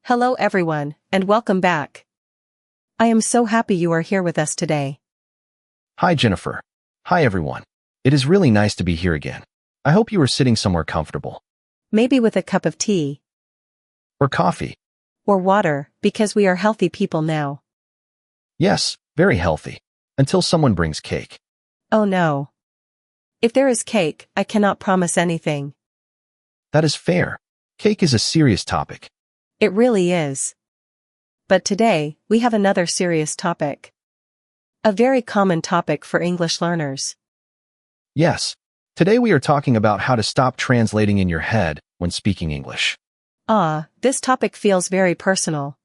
Hello everyone, and welcome back. I am so happy you are here with us today. Hi Jennifer. Hi everyone. It is really nice to be here again. I hope you are sitting somewhere comfortable. Maybe with a cup of tea. Or coffee. Or water, because we are healthy people now. Yes, very healthy. Until someone brings cake. Oh no. If there is cake, I cannot promise anything. That is fair. Cake is a serious topic. It really is. But today, we have another serious topic. A very common topic for English learners. Yes. Today we are talking about how to stop translating in your head when speaking English. This topic feels very personal.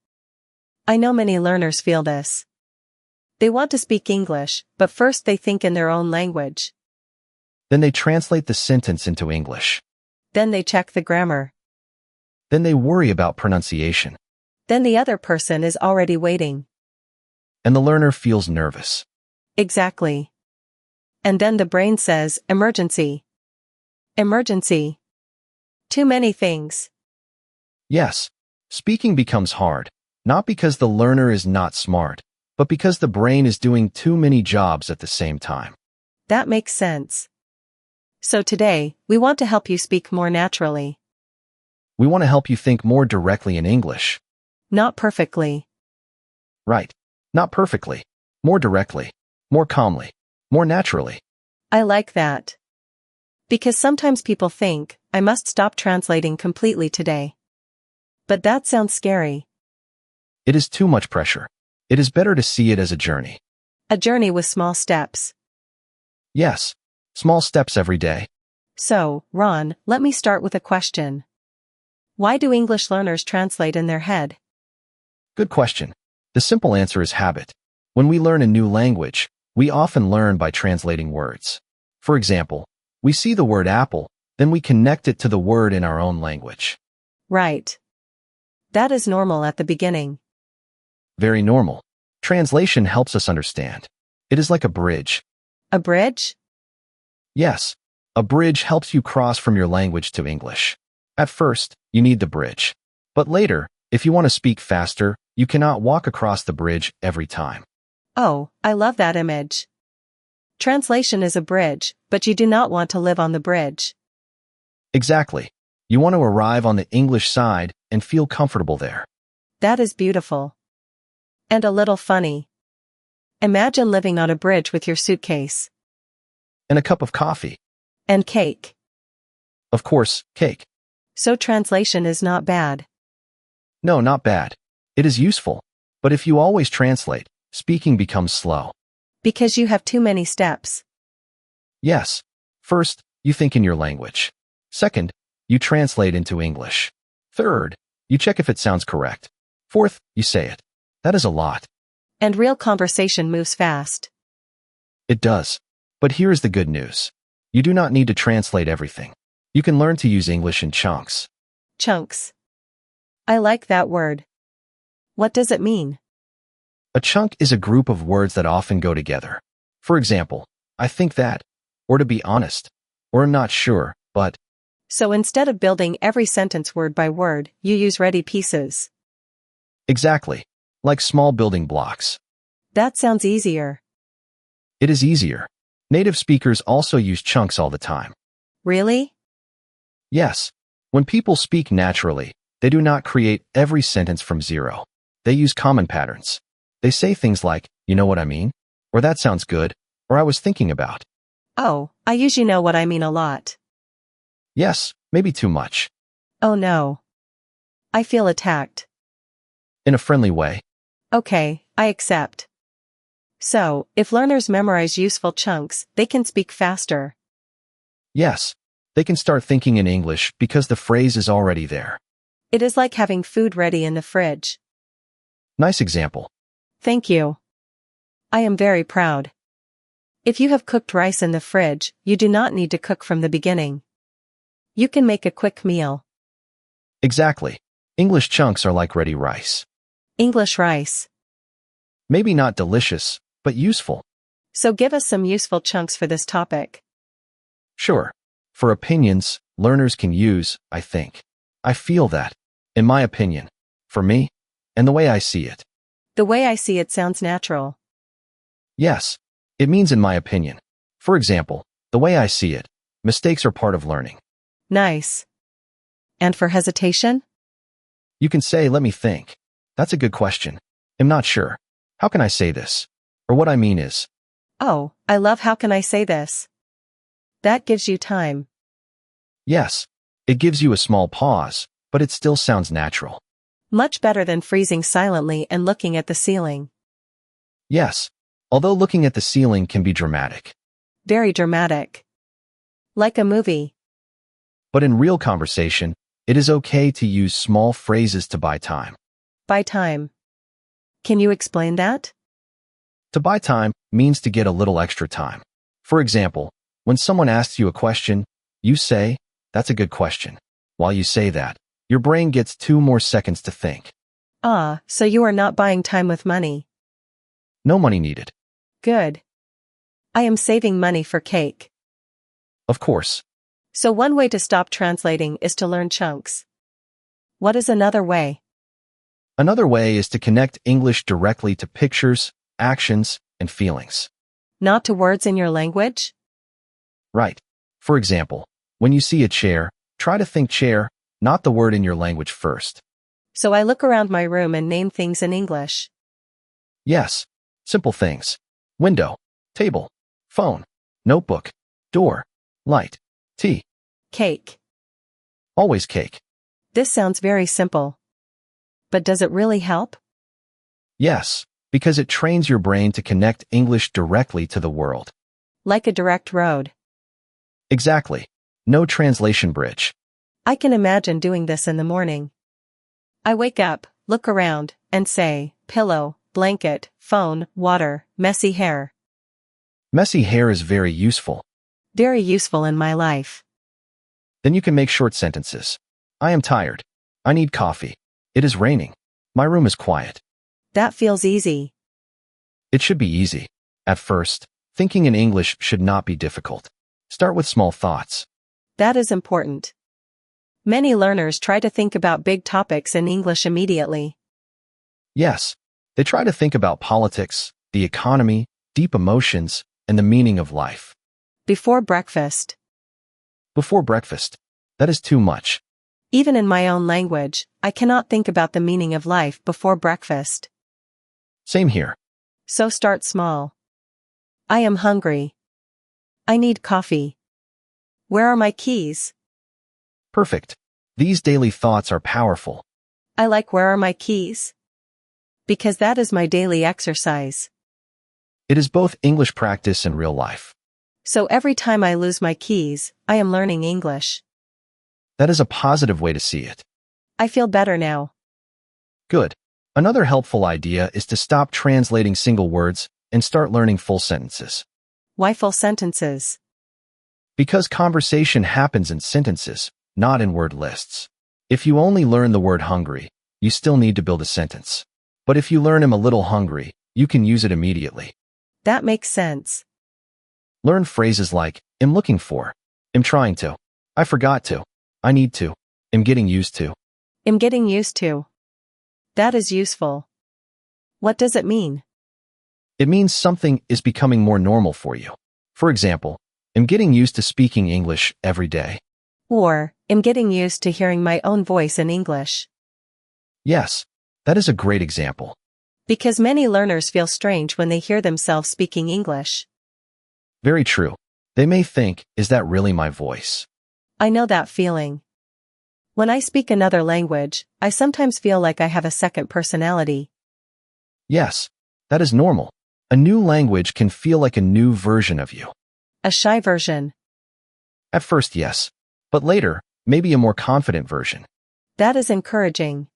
I know many learners feel this. They want to speak English, but first they think in their own language. Then they translate the sentence into English. Then they check the grammar. Then they worry about pronunciation. Then the other person is already waiting. And the learner feels nervous. Exactly. And then the brain says, emergency. Emergency. Too many things. Yes. Speaking becomes hard, not because the learner is not smart, but because the brain is doing too many jobs at the same time. That makes sense. So today, we want to help you speak more naturally. We want to help you think more directly in English. Not perfectly. Right. Not perfectly. More directly. More calmly. More naturally. I like that. Because sometimes people think, I must stop translating completely today. But that sounds scary. It is too much pressure. It is better to see it as a journey. A journey with small steps. Yes. Small steps every day. So, Ron, let me start with a question. Why do English learners translate in their head? Good question. The simple answer is habit. When we learn a new language, we often learn by translating words. For example, we see the word apple, then we connect it to the word in our own language. Right. That is normal at the beginning. Very normal. Translation helps us understand. It is like a bridge. A bridge? Yes. A bridge helps you cross from your language to English. At first, you need the bridge. But later, if you want to speak faster, you cannot walk across the bridge every time. Oh, I love that image. Translation is a bridge, but you do not want to live on the bridge. Exactly. You want to arrive on the English side and feel comfortable there. That is beautiful. And a little funny. Imagine living on a bridge with your suitcase. And a cup of coffee. And cake. Of course, cake. So translation is not bad. No, not bad. It is useful. But if you always translate, speaking becomes slow. Because you have too many steps. Yes. First, you think in your language. Second, you translate into English. Third, you check if it sounds correct. Fourth, you say it. That is a lot. And real conversation moves fast. It does. But here is the good news. You do not need to translate everything. You can learn to use English in chunks. Chunks. I like that word. What does it mean? A chunk is a group of words that often go together. For example, I think that, or to be honest, or I'm not sure, but. So instead of building every sentence word by word, you use ready pieces. Exactly. Like small building blocks. That sounds easier. It is easier. Native speakers also use chunks all the time. Really? Yes. When people speak naturally, they do not create every sentence from zero. They use common patterns. They say things like, you know what I mean? Or that sounds good, or I was thinking about. Oh, I usually know what I mean a lot. Yes, maybe too much. Oh no. I feel attacked. In a friendly way. Okay, I accept. So, if learners memorize useful chunks, they can speak faster. Yes. They can start thinking in English because the phrase is already there. It is like having food ready in the fridge. Nice example. Thank you. I am very proud. If you have cooked rice in the fridge, you do not need to cook from the beginning. You can make a quick meal. Exactly. English chunks are like ready rice. English rice. Maybe not delicious, but useful. So give us some useful chunks for this topic. Sure. For opinions, learners can use, I think. I feel that. In my opinion. For me? And the way I see it. The way I see it sounds natural. Yes. It means in my opinion. For example, the way I see it, mistakes are part of learning. Nice. And for hesitation? You can say, let me think. That's a good question. I'm not sure. How can I say this? Or what I mean is. Oh, I love how can I say this? That gives you time. Yes. It gives you a small pause, but it still sounds natural. Much better than freezing silently and looking at the ceiling. Yes. Although looking at the ceiling can be dramatic. Very dramatic. Like a movie. But in real conversation, it is okay to use small phrases to buy time. Buy time. Can you explain that? To buy time means to get a little extra time. For example, when someone asks you a question, you say, that's a good question. While you say that, your brain gets 2 more seconds to think. Ah, so you are not buying time with money. No money needed. Good. I am saving money for cake. Of course. So one way to stop translating is to learn chunks. What is another way? Another way is to connect English directly to pictures, actions, and feelings. Not to words in your language? Right. For example, when you see a chair, try to think chair, not the word in your language first. So I look around my room and name things in English. Yes. Simple things. Window, table, phone, notebook, door, light, tea. Cake. Always cake. This sounds very simple. But does it really help? Yes, because it trains your brain to connect English directly to the world. Like a direct road. Exactly. No translation bridge. I can imagine doing this in the morning. I wake up, look around, and say, pillow, blanket, phone, water, messy hair. Messy hair is very useful. Very useful in my life. Then you can make short sentences. I am tired. I need coffee. It is raining. My room is quiet. That feels easy. It should be easy. At first, thinking in English should not be difficult. Start with small thoughts. That is important. Many learners try to think about big topics in English immediately. Yes, they try to think about politics, the economy, deep emotions, and the meaning of life. Before breakfast. Before breakfast. That is too much. Even in my own language, I cannot think about the meaning of life before breakfast. Same here. So start small. I am hungry. I need coffee. Where are my keys? Perfect. These daily thoughts are powerful. I like where are my keys? Because that is my daily exercise. It is both English practice and real life. So every time I lose my keys, I am learning English. That is a positive way to see it. I feel better now. Good. Another helpful idea is to stop translating single words and start learning full sentences. Why full sentences? Because conversation happens in sentences, not in word lists. If you only learn the word hungry, you still need to build a sentence. But if you learn I'm a little hungry, you can use it immediately. That makes sense. Learn phrases like, am looking for, am trying to, I forgot to, I need to, am getting used to. Am getting used to. That is useful. What does it mean? It means something is becoming more normal for you. For example, am getting used to speaking English every day. Or, am getting used to hearing my own voice in English. Yes, that is a great example. Because many learners feel strange when they hear themselves speaking English. Very true. They may think, is that really my voice? I know that feeling. When I speak another language, I sometimes feel like I have a second personality. Yes, that is normal. A new language can feel like a new version of you. A shy version. At first, yes. But later, maybe a more confident version. That is encouraging.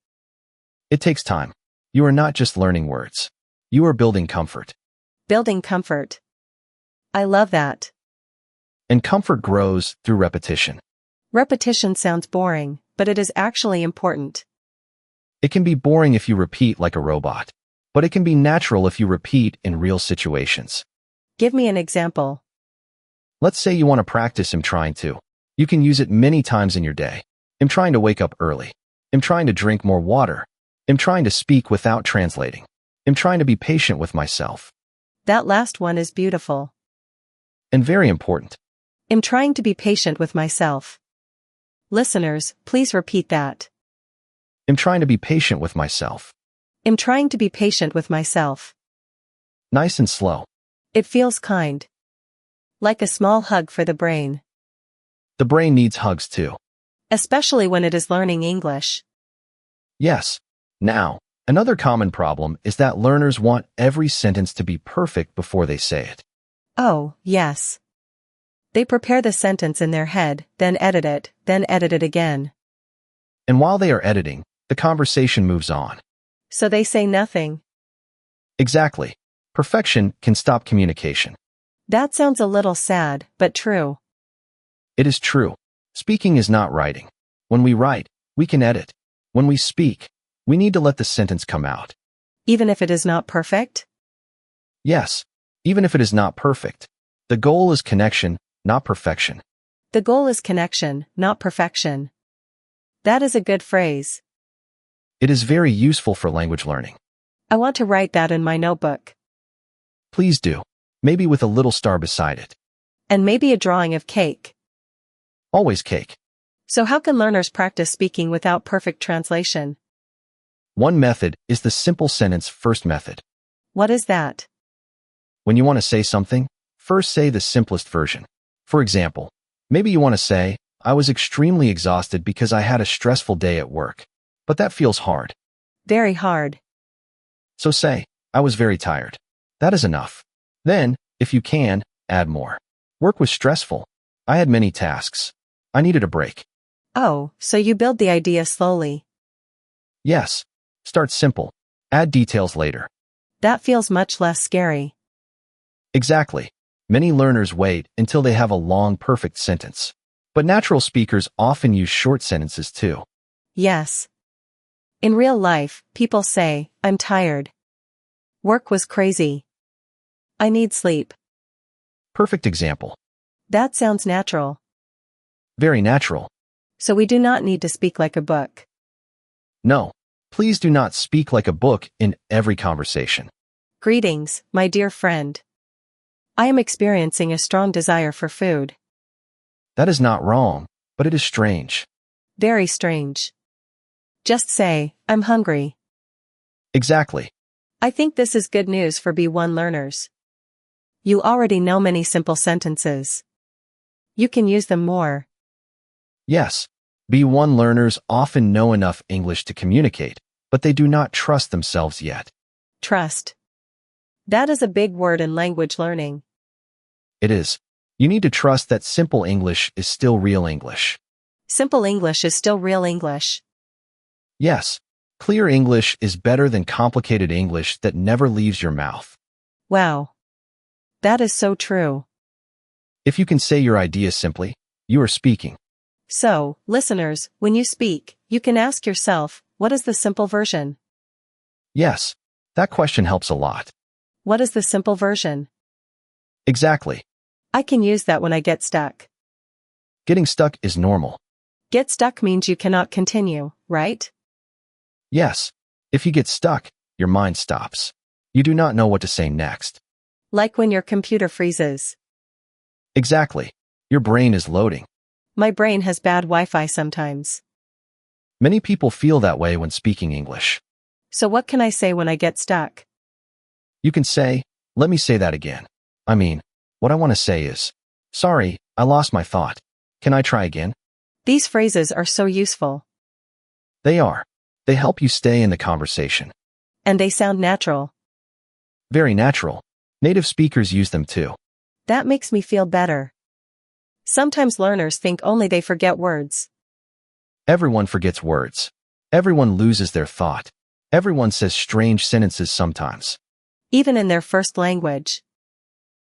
It takes time. You are not just learning words. You are building comfort. Building comfort. I love that. And comfort grows through repetition. Repetition sounds boring, but it is actually important. It can be boring if you repeat like a robot, but it can be natural if you repeat in real situations. Give me an example. Let's say you want to practice I'm trying to. You can use it many times in your day. I'm trying to wake up early. I'm trying to drink more water. Am trying to speak without translating. Am trying to be patient with myself. That last one is beautiful. And very important. Am trying to be patient with myself. Listeners, please repeat that. Am trying to be patient with myself. Am trying to be patient with myself. Nice and slow. It feels kind. Like a small hug for the brain. The brain needs hugs too. Especially when it is learning English. Yes. Now, another common problem is that learners want every sentence to be perfect before they say it. Oh, yes. They prepare the sentence in their head, then edit it again. And while they are editing, the conversation moves on. So they say nothing. Exactly. Perfection can stop communication. That sounds a little sad, but true. It is true. Speaking is not writing. When we write, we can edit. When we speak, we need to let the sentence come out. Even if it is not perfect? Yes, even if it is not perfect. The goal is connection, not perfection. The goal is connection, not perfection. That is a good phrase. It is very useful for language learning. I want to write that in my notebook. Please do. Maybe with a little star beside it. And maybe a drawing of cake. Always cake. So how can learners practice speaking without perfect translation? One method is the simple sentence first method. What is that? When you want to say something, first say the simplest version. For example, maybe you want to say, I was extremely exhausted because I had a stressful day at work. But that feels hard. Very hard. So say, I was very tired. That is enough. Then, if you can, add more. Work was stressful. I had many tasks. I needed a break. Oh, so you build the idea slowly. Yes. Start simple. Add details later. That feels much less scary. Exactly. Many learners wait until they have a long, perfect sentence. But natural speakers often use short sentences too. Yes. In real life, people say, I'm tired. Work was crazy. I need sleep. Perfect example. That sounds natural. Very natural. So we do not need to speak like a book. No. Please do not speak like a book in every conversation. Greetings, my dear friend. I am experiencing a strong desire for food. That is not wrong, but it is strange. Very strange. Just say, I'm hungry. Exactly. I think this is good news for B1 learners. You already know many simple sentences. You can use them more. Yes. B1 learners often know enough English to communicate, but they do not trust themselves yet. Trust. That is a big word in language learning. It is. You need to trust that simple English is still real English. Simple English is still real English. Yes. Clear English is better than complicated English that never leaves your mouth. Wow. That is so true. If you can say your idea simply, you are speaking. So, listeners, when you speak, you can ask yourself, what is the simple version? Yes. That question helps a lot. What is the simple version? Exactly. I can use that when I get stuck. Getting stuck is normal. Get stuck means you cannot continue, right? Yes. If you get stuck, your mind stops. You do not know what to say next. Like when your computer freezes. Exactly. Your brain is loading. My brain has bad Wi-Fi sometimes. Many people feel that way when speaking English. So what can I say when I get stuck? You can say, let me say that again. I mean, what I want to say is, sorry, I lost my thought. Can I try again? These phrases are so useful. They are. They help you stay in the conversation. And they sound natural. Very natural. Native speakers use them too. That makes me feel better. Sometimes learners think only they forget words. Everyone forgets words. Everyone loses their thought. Everyone says strange sentences sometimes. Even in their first language.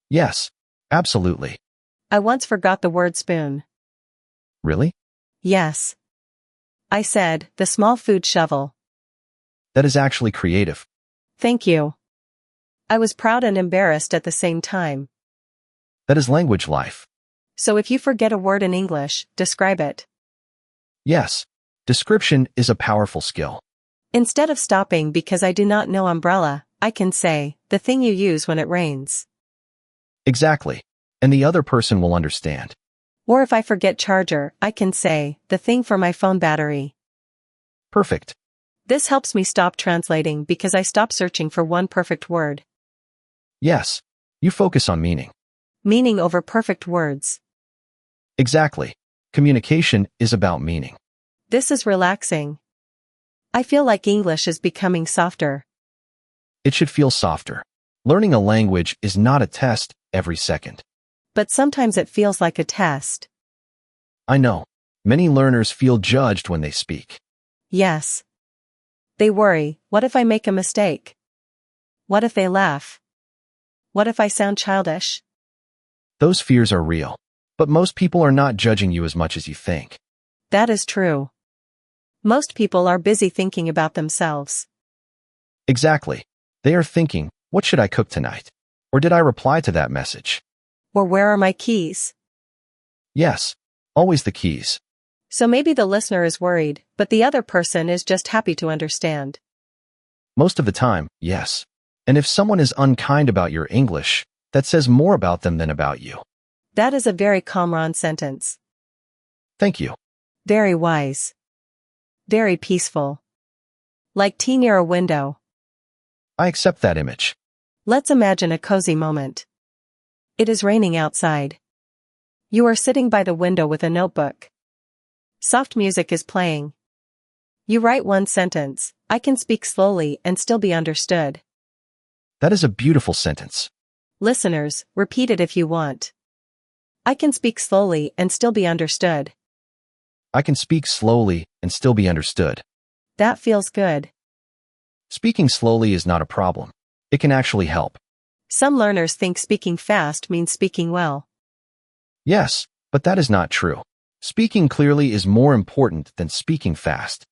Yes, absolutely. I once forgot the word spoon. Really? Yes. I said, the small food shovel. That is actually creative. Thank you. I was proud and embarrassed at the same time. That is language life. So if you forget a word in English, describe it. Yes. Description is a powerful skill. Instead of stopping because I do not know umbrella, I can say, the thing you use when it rains. Exactly. And the other person will understand. Or if I forget charger, I can say, the thing for my phone battery. Perfect. This helps me stop translating because I stop searching for one perfect word. Yes. You focus on meaning. Meaning over perfect words. Exactly. Communication is about meaning. This is relaxing. I feel like English is becoming softer. It should feel softer. Learning a language is not a test every second. But sometimes it feels like a test. I know. Many learners feel judged when they speak. Yes. They worry, what if I make a mistake? What if they laugh? What if I sound childish? Those fears are real. But most people are not judging you as much as you think. That is true. Most people are busy thinking about themselves. Exactly. They are thinking, what should I cook tonight? Or did I reply to that message? Or where are my keys? Yes. Always the keys. So maybe the listener is worried, but the other person is just happy to understand. Most of the time, yes. And if someone is unkind about your English, that says more about them than about you. That is a very Kamran sentence. Thank you. Very wise. Very peaceful. Like tea near a window. I accept that image. Let's imagine a cozy moment. It is raining outside. You are sitting by the window with a notebook. Soft music is playing. You write one sentence, I can speak slowly and still be understood. That is a beautiful sentence. Listeners, repeat it if you want. I can speak slowly and still be understood. I can speak slowly and still be understood. That feels good. Speaking slowly is not a problem. It can actually help. Some learners think speaking fast means speaking well. Yes, but that is not true. Speaking clearly is more important than speaking fast.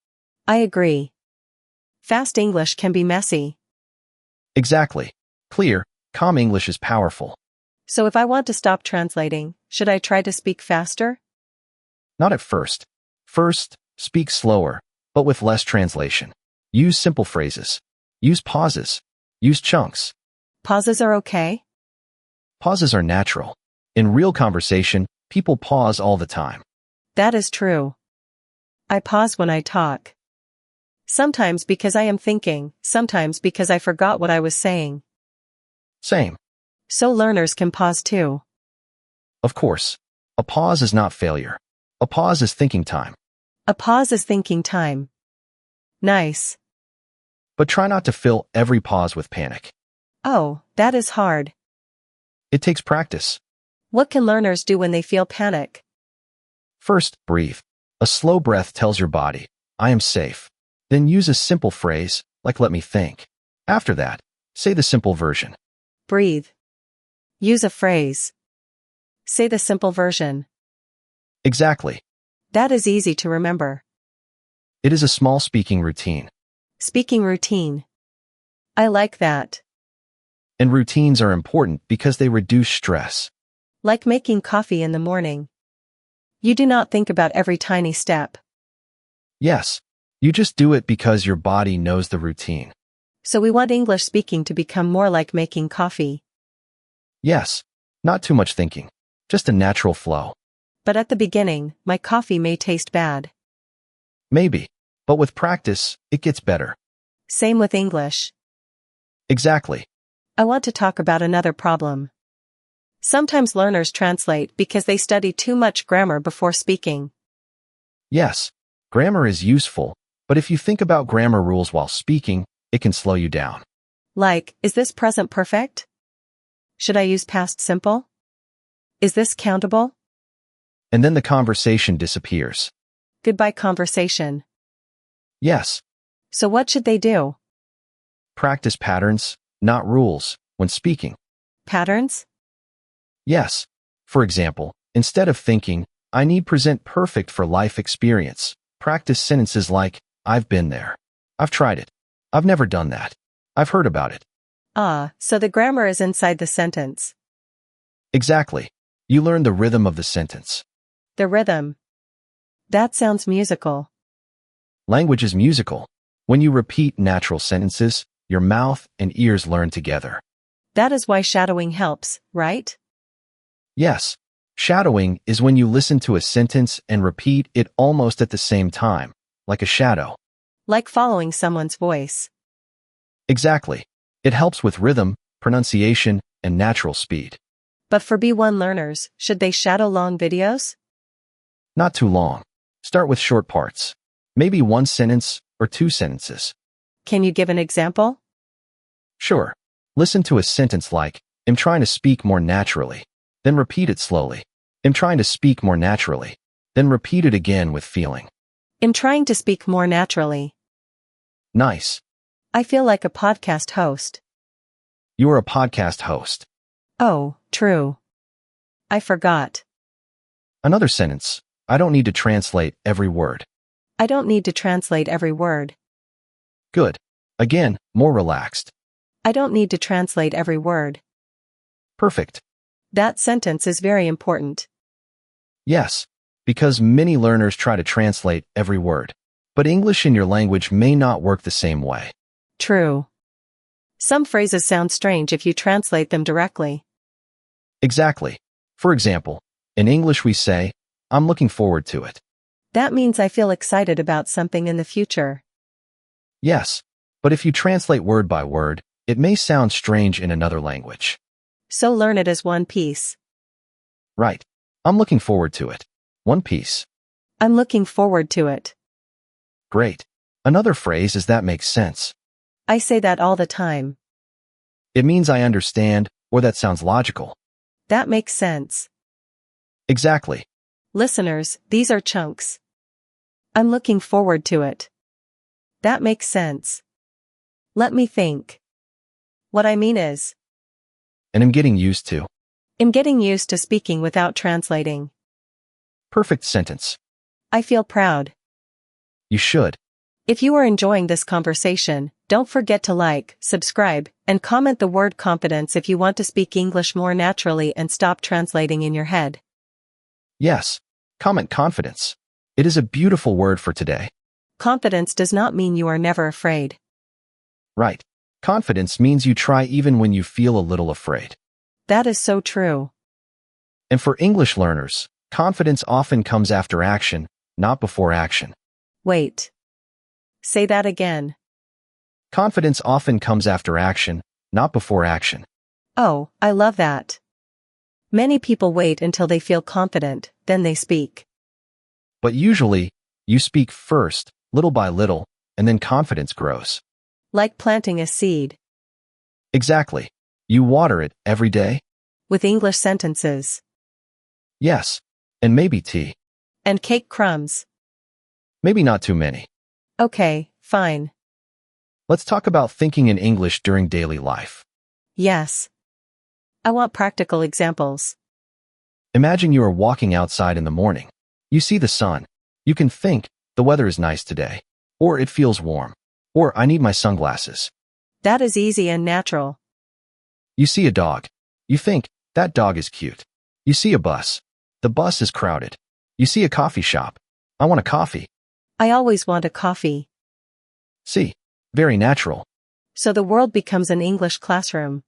I agree. Fast English can be messy. Exactly. Clear, calm English is powerful. So if I want to stop translating, should I try to speak faster? Not at first. First, speak slower, but with less translation. Use simple phrases. Use pauses. Use chunks. Pauses are okay? Pauses are natural. In real conversation, people pause all the time. That is true. I pause when I talk. Sometimes because I am thinking, sometimes because I forgot what I was saying. Same. So learners can pause too. Of course. A pause is not failure. A pause is thinking time. A pause is thinking time. Nice. But try not to fill every pause with panic. Oh, that is hard. It takes practice. What can learners do when they feel panic? First, breathe. A slow breath tells your body, I am safe. Then use a simple phrase, like let me think. After that, say the simple version. Breathe. Use a phrase. Say the simple version. Exactly. That is easy to remember. It is a small speaking routine. Speaking routine. I like that. And routines are important because they reduce stress. Like making coffee in the morning. You do not think about every tiny step. Yes. You just do it because your body knows the routine. So we want English speaking to become more like making coffee. Yes. Not too much thinking. Just a natural flow. But at the beginning, my coffee may taste bad. Maybe. But with practice, it gets better. Same with English. Exactly. I want to talk about another problem. Sometimes learners translate because they study too much grammar before speaking. Yes. Grammar is useful, but if you think about grammar rules while speaking, it can slow you down. Like, is this present perfect? Should I use past simple? Is this countable? And then the conversation disappears. Goodbye conversation. Yes. So what should they do? Practice patterns, not rules, when speaking. Patterns? Yes. For example, instead of thinking, I need present perfect for life experience, practice sentences like, I've been there. I've tried it. I've never done that. I've heard about it. Ah, so the grammar is inside the sentence. Exactly. You learn the rhythm of the sentence. The rhythm. That sounds musical. Language is musical. When you repeat natural sentences, your mouth and ears learn together. That is why shadowing helps, right? Yes, shadowing is when you listen to a sentence and repeat it almost at the same time, like a shadow. Like following someone's voice. Exactly. It helps with rhythm, pronunciation, and natural speed. But for B1 learners, should they shadow long videos? Not too long. Start with short parts. Maybe one sentence or two sentences. Can you give an example? Sure. Listen to a sentence like, I'm trying to speak more naturally. Then repeat it slowly. I'm trying to speak more naturally. Then repeat it again with feeling. I'm trying to speak more naturally. Nice. I feel like a podcast host. You are a podcast host. Oh, true. I forgot. Another sentence. I don't need to translate every word. I don't need to translate every word. Good. Again, more relaxed. I don't need to translate every word. Perfect. That sentence is very important. Yes, because many learners try to translate every word. But English in your language may not work the same way. True. Some phrases sound strange if you translate them directly. Exactly. For example, in English we say, I'm looking forward to it. That means I feel excited about something in the future. Yes, but if you translate word by word, it may sound strange in another language. So learn it as one piece. Right. I'm looking forward to it. One piece. I'm looking forward to it. Great. Another phrase is that makes sense. I say that all the time. It means I understand, or that sounds logical. That makes sense. Exactly. Listeners, these are chunks. I'm looking forward to it. That makes sense. Let me think. What I mean is, And I'm getting used to. I'm getting used to speaking without translating. Perfect sentence. I feel proud. You should. If you are enjoying this conversation, don't forget to like, subscribe, and comment the word confidence if you want to speak English more naturally and stop translating in your head. Yes. Comment confidence. It is a beautiful word for today. Confidence does not mean you are never afraid. Right. Confidence means you try even when you feel a little afraid. That is so true. And for English learners, confidence often comes after action, not before action. Wait. Say that again. Confidence often comes after action, not before action. Oh, I love that. Many people wait until they feel confident, then they speak. But usually, you speak first, little by little, and then confidence grows. Like planting a seed. Exactly. You water it every day? With English sentences. Yes. And maybe tea. And cake crumbs. Maybe not too many. Okay, fine. Let's talk about thinking in English during daily life. Yes. I want practical examples. Imagine you are walking outside in the morning. You see the sun. You can think, the weather is nice today. Or it feels warm. Or I need my sunglasses. That is easy and natural. You see a dog. You think, that dog is cute. You see a bus. The bus is crowded. You see a coffee shop. I want a coffee. I always want a coffee. See, very natural. So the world becomes an English classroom.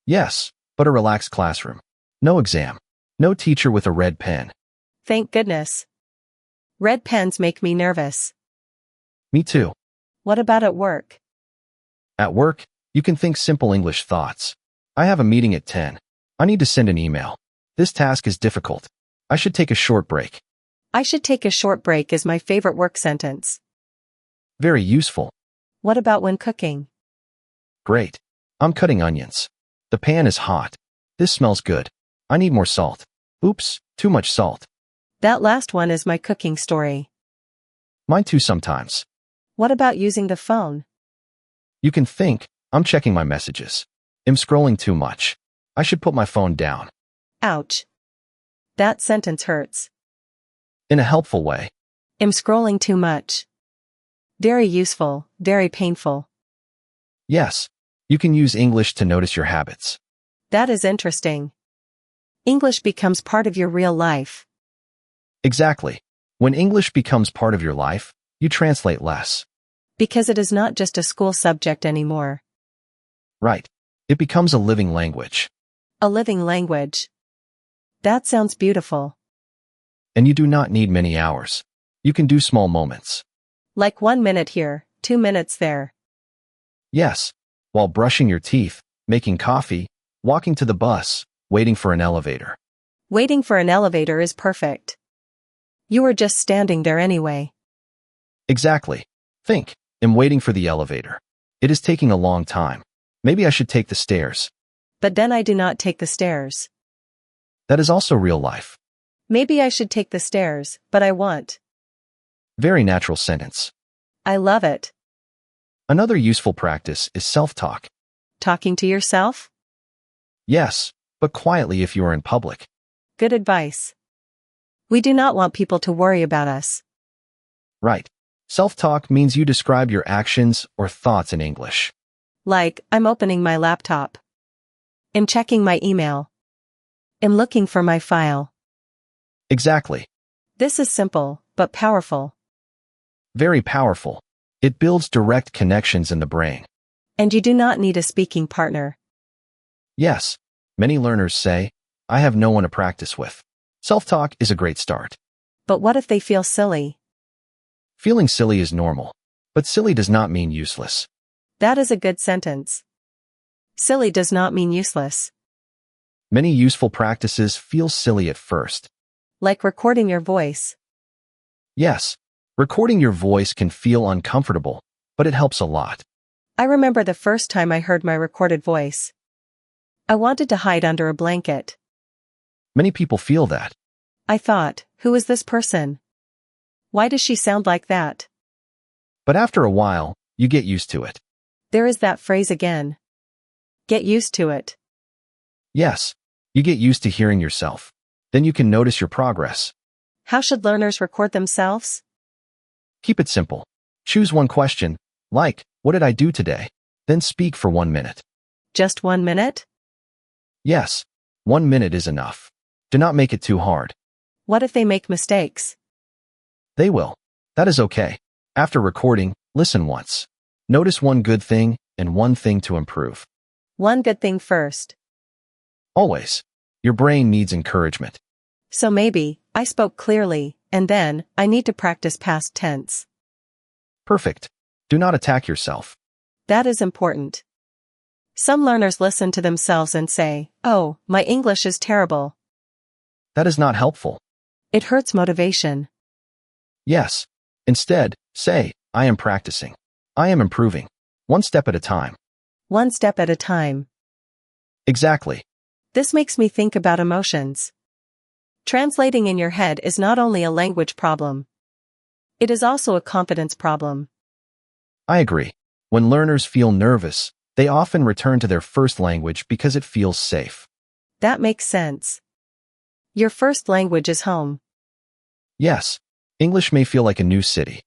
Yes, but a relaxed classroom. No exam. No teacher with a red pen. Thank goodness. Red pens make me nervous. Me too. What about at work? At work, you can think simple English thoughts. I have a meeting at 10. I need to send an email. This task is difficult. I should take a short break. I should take a short break is my favorite work sentence. Very useful. What about when cooking? Great. I'm cutting onions. The pan is hot. This smells good. I need more salt. Oops, too much salt. That last one is my cooking story. Mine too sometimes. What about using the phone? You can think, I'm checking my messages. I'm scrolling too much. I should put my phone down. Ouch. That sentence hurts. In a helpful way. I'm scrolling too much. Very useful, very painful. Yes. You can use English to notice your habits. That is interesting. English becomes part of your real life. Exactly. When English becomes part of your life, you translate less. Because it is not just a school subject anymore. Right. It becomes a living language. A living language. That sounds beautiful. And you do not need many hours. You can do small moments. Like 1 minute here, 2 minutes there. Yes. While brushing your teeth, making coffee, walking to the bus, waiting for an elevator. Waiting for an elevator is perfect. You are just standing there anyway. Exactly. Think, I'm waiting for the elevator. It is taking a long time. Maybe I should take the stairs. But then I do not take the stairs. That is also real life. Maybe I should take the stairs, but I want. Very natural sentence. I love it. Another useful practice is self-talk. Talking to yourself? Yes, but quietly if you are in public. Good advice. We do not want people to worry about us. Right. Self-talk means you describe your actions or thoughts in English. Like, I'm opening my laptop. I'm checking my email. I'm looking for my file. Exactly. This is simple, but powerful. Very powerful. It builds direct connections in the brain. And you do not need a speaking partner. Yes. Many learners say, I have no one to practice with. Self-talk is a great start. But what if they feel silly? Feeling silly is normal. But silly does not mean useless. That is a good sentence. Silly does not mean useless. Many useful practices feel silly at first. Like recording your voice. Yes. Recording your voice can feel uncomfortable, but it helps a lot. I remember the first time I heard my recorded voice. I wanted to hide under a blanket. Many people feel that. I thought, who is this person? Why does she sound like that? But after a while, you get used to it. There is that phrase again. Get used to it. Yes. You get used to hearing yourself. Then you can notice your progress. How should learners record themselves? Keep it simple. Choose one question, like, what did I do today? Then speak for 1 minute. Just 1 minute? Yes. 1 minute is enough. Do not make it too hard. What if they make mistakes? They will. That is okay. After recording, listen once. Notice one good thing and one thing to improve. One good thing first. Always. Your brain needs encouragement. So maybe, I spoke clearly, and then, I need to practice past tense. Perfect. Do not attack yourself. That is important. Some learners listen to themselves and say, oh, my English is terrible. That is not helpful. It hurts motivation. Yes. Instead, say, I am practicing. I am improving. One step at a time. One step at a time. Exactly. This makes me think about emotions. Translating in your head is not only a language problem. It is also a confidence problem. I agree. When learners feel nervous, they often return to their first language because it feels safe. That makes sense. Your first language is home. Yes. English may feel like a new city.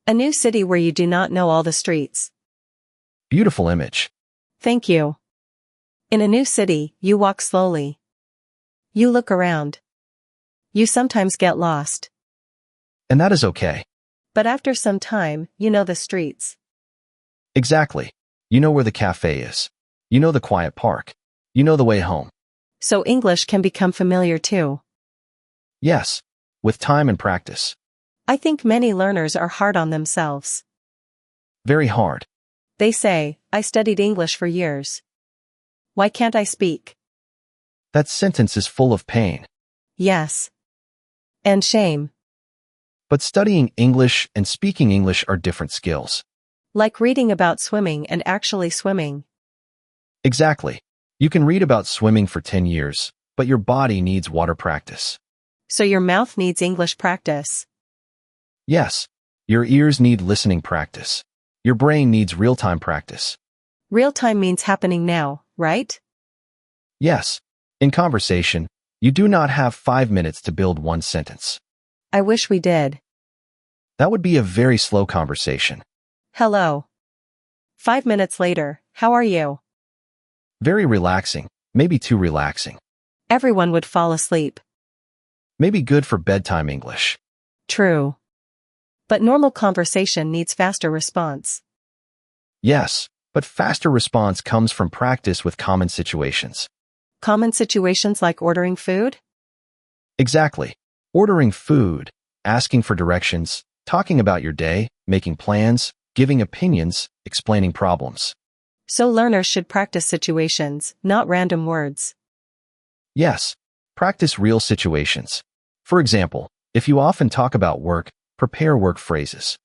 A new city where you do not know all the streets. Beautiful image. Thank you. In a new city, you walk slowly. You look around. You sometimes get lost. And that is okay. But after some time, you know the streets. Exactly. You know where the cafe is. You know the quiet park. You know the way home. So English can become familiar too. Yes. With time and practice. I think many learners are hard on themselves. Very hard. They say, I studied English for years. Why can't I speak? That sentence is full of pain. Yes. And shame. But studying English and speaking English are different skills. Like reading about swimming and actually swimming. Exactly. You can read about swimming for 10 years, but your body needs water practice. So your mouth needs English practice. Yes. Your ears need listening practice. Your brain needs real-time practice. Real-time means happening now, right? Yes. In conversation, you do not have 5 minutes to build one sentence. I wish we did. That would be a very slow conversation. Hello. 5 minutes later, how are you? Very relaxing, maybe too relaxing. Everyone would fall asleep. Maybe good for bedtime English. True. But normal conversation needs faster response. Yes, but faster response comes from practice with common situations. Common situations like ordering food? Exactly. Ordering food, asking for directions, talking about your day, making plans, giving opinions, explaining problems. So learners should practice situations, not random words. Yes, practice real situations. For example, if you often talk about work, prepare work phrases.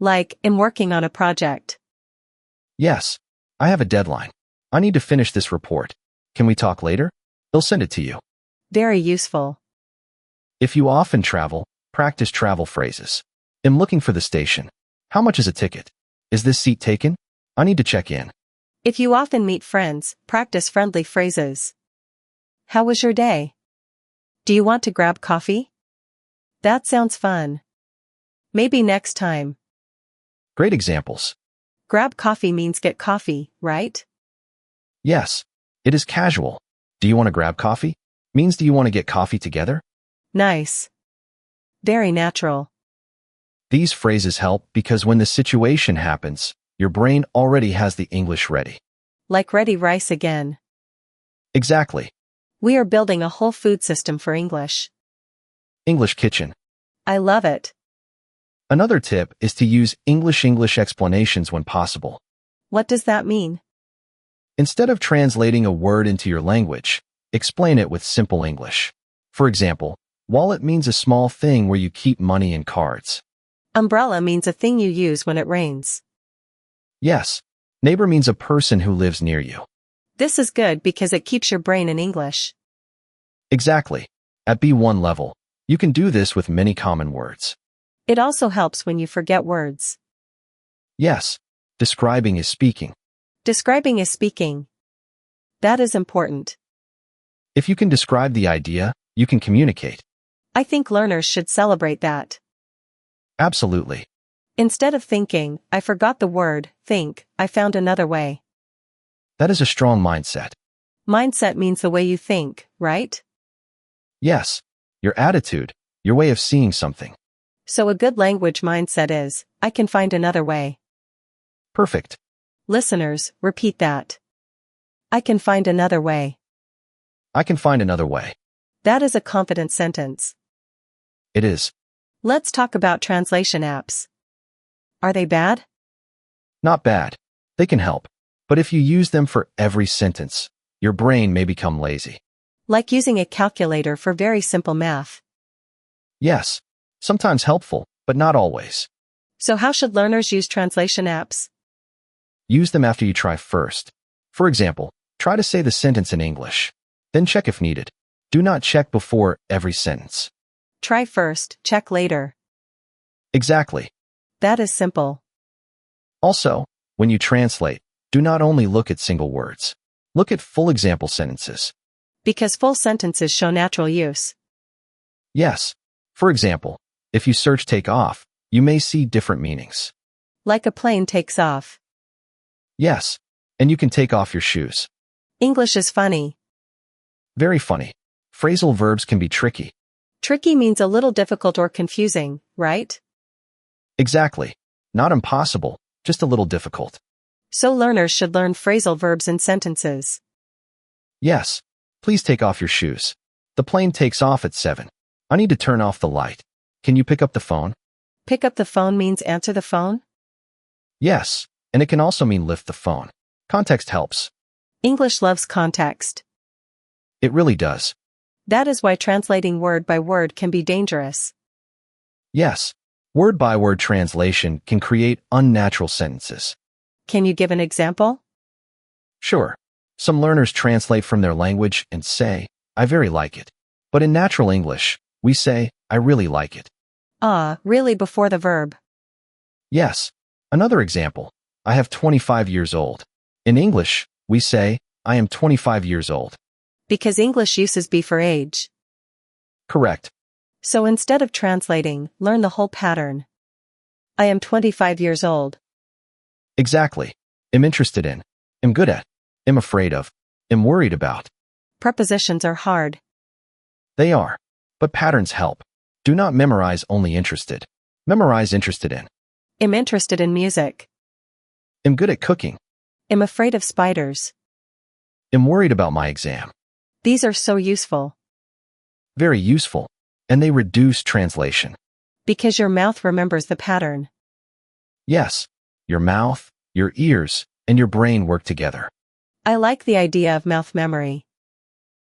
Like, I'm working on a project. Yes, I have a deadline. I need to finish this report. Can we talk later? They'll send it to you. Very useful. If you often travel, practice travel phrases. I'm looking for the station. How much is a ticket? Is this seat taken? I need to check in. If you often meet friends, practice friendly phrases. How was your day? Do you want to grab coffee? That sounds fun. Maybe next time. Great examples. Grab coffee means get coffee, right? Yes, it is casual. Do you want to grab coffee? Means do you want to get coffee together? Nice. Very natural. These phrases help because when the situation happens, your brain already has the English ready. Like ready rice again. Exactly. We are building a whole food system for English. English kitchen. I love it. Another tip is to use English explanations when possible. What does that mean? Instead of translating a word into your language, explain it with simple English. For example, wallet means a small thing where you keep money and cards. Umbrella means a thing you use when it rains. Yes, neighbor means a person who lives near you. This is good because it keeps your brain in English. Exactly. At B1 level, you can do this with many common words. It also helps when you forget words. Yes, describing is speaking. Describing is speaking. That is important. If you can describe the idea, you can communicate. I think learners should celebrate that. Absolutely. Instead of thinking, I forgot the word, think, I found another way. That is a strong mindset. Mindset means the way you think, right? Yes, your attitude, your way of seeing something. So a good language mindset is, I can find another way. Perfect. Listeners, repeat that. I can find another way. I can find another way. That is a confident sentence. It is. Let's talk about translation apps. Are they bad? Not bad. They can help. But if you use them for every sentence, your brain may become lazy. Like using a calculator for very simple math. Yes, sometimes helpful, but not always. So how should learners use translation apps? Use them after you try first. For example, try to say the sentence in English. Then check if needed. Do not check before every sentence. Try first, check later. Exactly. That is simple. Also, when you translate, do not only look at single words. Look at full example sentences. Because full sentences show natural use. Yes. For example, if you search take off, you may see different meanings. Like a plane takes off. Yes. And you can take off your shoes. English is funny. Very funny. Phrasal verbs can be tricky. Tricky means a little difficult or confusing, right? Exactly. Not impossible, just a little difficult. So learners should learn phrasal verbs in sentences. Yes. Please take off your shoes. The plane takes off at 7. I need to turn off the light. Can you pick up the phone? Pick up the phone means answer the phone? Yes. And it can also mean lift the phone. Context helps. English loves context. It really does. That is why translating word by word can be dangerous. Yes. Word-by-word translation can create unnatural sentences. Can you give an example? Sure. Some learners translate from their language and say, I very like it. But in natural English, we say, I really like it. Really before the verb. Yes. Another example. I have 25 years old. In English, we say, I am 25 years old. Because English uses be for age. Correct. So instead of translating, learn the whole pattern. I am 25 years old. Exactly. Am interested in. Am good at. Am afraid of. Am worried about. Prepositions are hard. They are. But patterns help. Do not memorize only interested. Memorize interested in. Am interested in music. Am good at cooking. Am afraid of spiders. Am worried about my exam. These are so useful. Very useful. And they reduce translation. Because your mouth remembers the pattern. Yes. Your mouth, your ears, and your brain work together. I like the idea of mouth memory.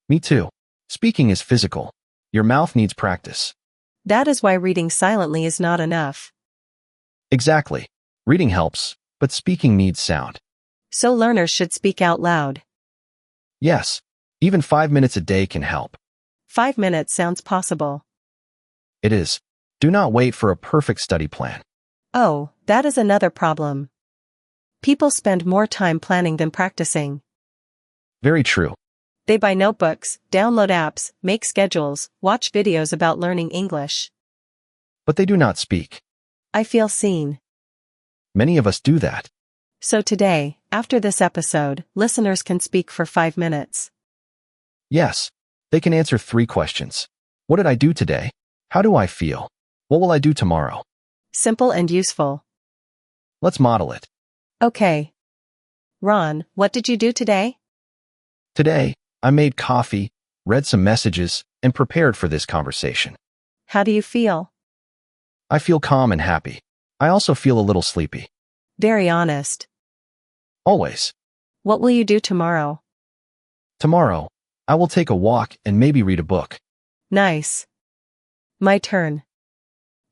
Me too. Speaking is physical. Your mouth needs practice. That is why reading silently is not enough. Exactly. Reading helps, but speaking needs sound. So learners should speak out loud. Yes. Even 5 minutes a day can help. 5 minutes sounds possible. It is. Do not wait for a perfect study plan. Oh, that is another problem. People spend more time planning than practicing. Very true. They buy notebooks, download apps, make schedules, watch videos about learning English. But they do not speak. I feel seen. Many of us do that. So today, after this episode, listeners can speak for 5 minutes. Yes. They can answer 3 questions. What did I do today? How do I feel? What will I do tomorrow? Simple and useful. Let's model it. Okay. Ron, what did you do today? Today, I made coffee, read some messages, and prepared for this conversation. How do you feel? I feel calm and happy. I also feel a little sleepy. Very honest. Always. What will you do tomorrow? Tomorrow, I will take a walk and maybe read a book. Nice. My turn.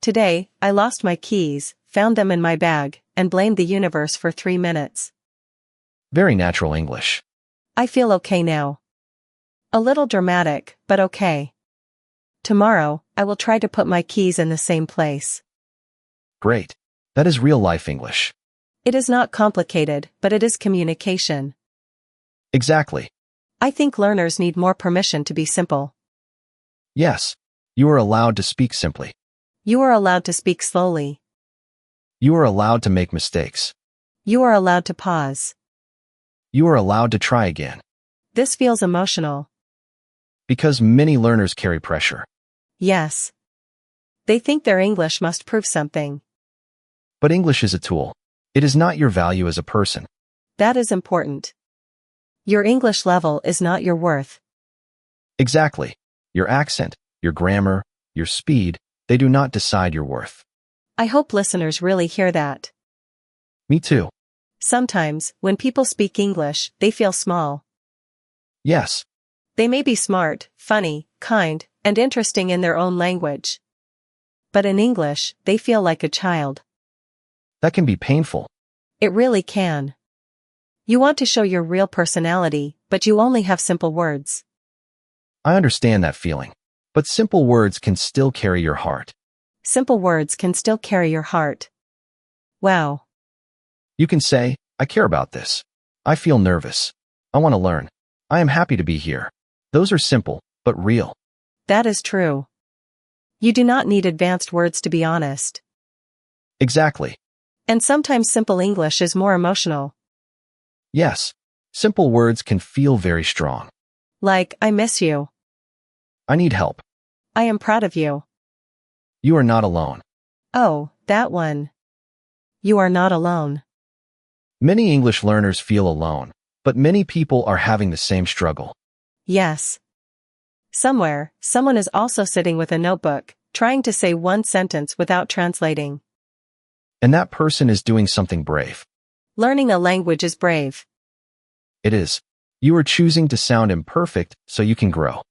Today, I lost my keys, found them in my bag, and blamed the universe for 3 minutes. Very natural English. I feel okay now. A little dramatic, but okay. Tomorrow, I will try to put my keys in the same place. Great. That is real-life English. It is not complicated, but it is communication. Exactly. I think learners need more permission to be simple. Yes. You are allowed to speak simply. You are allowed to speak slowly. You are allowed to make mistakes. You are allowed to pause. You are allowed to try again. This feels emotional. Because many learners carry pressure. Yes. They think their English must prove something. But English is a tool. It is not your value as a person. That is important. Your English level is not your worth. Exactly. Your accent, your grammar, your speed, they do not decide your worth. I hope listeners really hear that. Me too. Sometimes, when people speak English, they feel small. Yes. They may be smart, funny, kind, and interesting in their own language. But in English, they feel like a child. That can be painful. It really can. You want to show your real personality, but you only have simple words. I understand that feeling. But simple words can still carry your heart. Simple words can still carry your heart. Wow. You can say, I care about this. I feel nervous. I want to learn. I am happy to be here. Those are simple, but real. That is true. You do not need advanced words to be honest. Exactly. And sometimes simple English is more emotional. Yes. Simple words can feel very strong. Like, I miss you. I need help. I am proud of you. You are not alone. Oh, that one. You are not alone. Many English learners feel alone, but many people are having the same struggle. Yes. Somewhere, someone is also sitting with a notebook, trying to say one sentence without translating. And that person is doing something brave. Learning a language is brave. It is. You are choosing to sound imperfect so you can grow.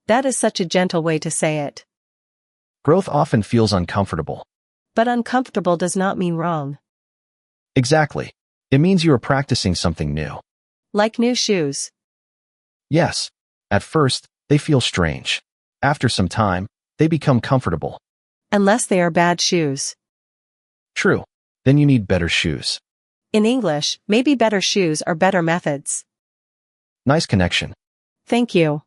That is such a gentle way to say it. Growth often feels uncomfortable. But uncomfortable does not mean wrong. Exactly. It means you are practicing something new. Like new shoes. Yes. At first, they feel strange. After some time, they become comfortable. Unless they are bad shoes. True. Then you need better shoes. In English, maybe better shoes are better methods. Nice connection. Thank you.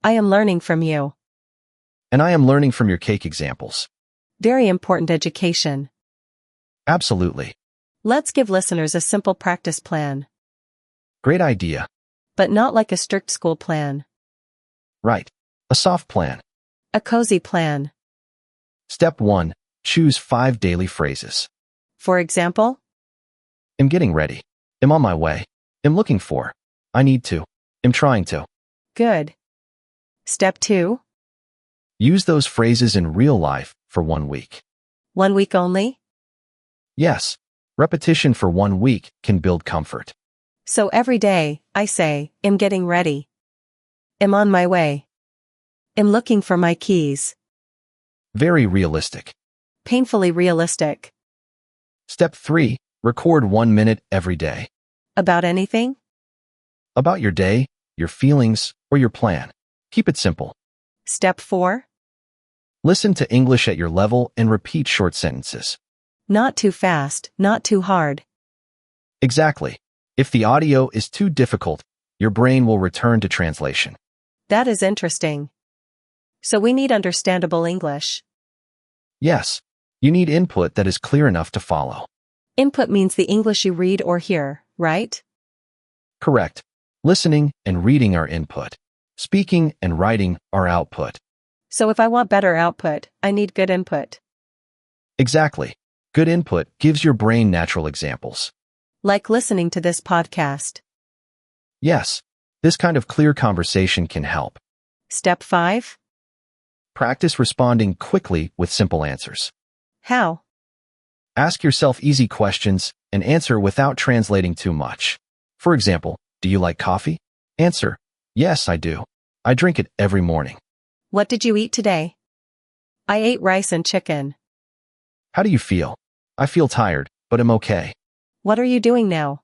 I am learning from you. And I am learning from your cake examples. Very important education. Absolutely. Let's give listeners a simple practice plan. Great idea. But not like a strict school plan. Right. A soft plan. A cozy plan. Step 1. choose 5 daily phrases. For example, Am getting ready. Am on my way. Am looking for. I need to. Am trying to. good. Step 2, Use those phrases in real life for 1 week. 1 week only? Yes, repetition for 1 week can build comfort. So every day, I say, am getting ready. Am on my way. Am looking for my keys. Very realistic. Painfully realistic. Step 3. Record 1 minute every day. About anything? About your day, your feelings, or your plan. Keep it simple. Step 4, Listen to English at your level and repeat short sentences. not too fast, not too hard. Exactly. If the audio is too difficult, your brain will return to translation. That is interesting. So we need understandable English. Yes, you need input that is clear enough to follow. Input means the English you read or hear, right? Correct. Listening and reading are input. Speaking and writing are output. So if I want better output, I need good input. Exactly. Good input gives your brain natural examples. Like listening to this podcast. Yes, this kind of clear conversation can help. Step 5, Practice responding quickly with simple answers. how? Ask yourself easy questions and answer without translating too much. For example, do you like coffee? Answer, yes, I do. I drink it every morning. What did you eat today? I ate rice and chicken. How do you feel? I feel tired, but I'm okay. What are you doing now?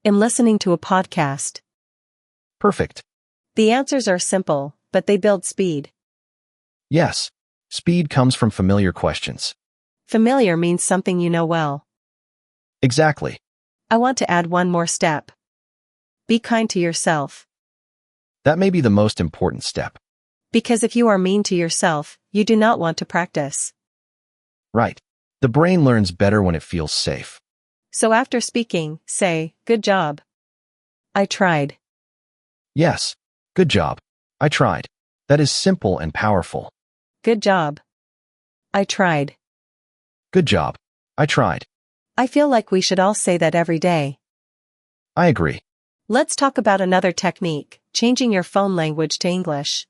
I'm listening to a podcast. Perfect. The answers are simple, but they build speed. Yes, speed comes from familiar questions. Familiar means something you know well. Exactly. I want to add one more step. Be kind to yourself. That may be the most important step. Because if you are mean to yourself, you do not want to practice. Right. The brain learns better when it feels safe. So after speaking, say, good job. I tried. Yes. Good job. I tried. That is simple and powerful. Good job. I tried. Good job. I tried. I feel like we should all say that every day. I agree. Let's talk about another technique, changing your phone language to English.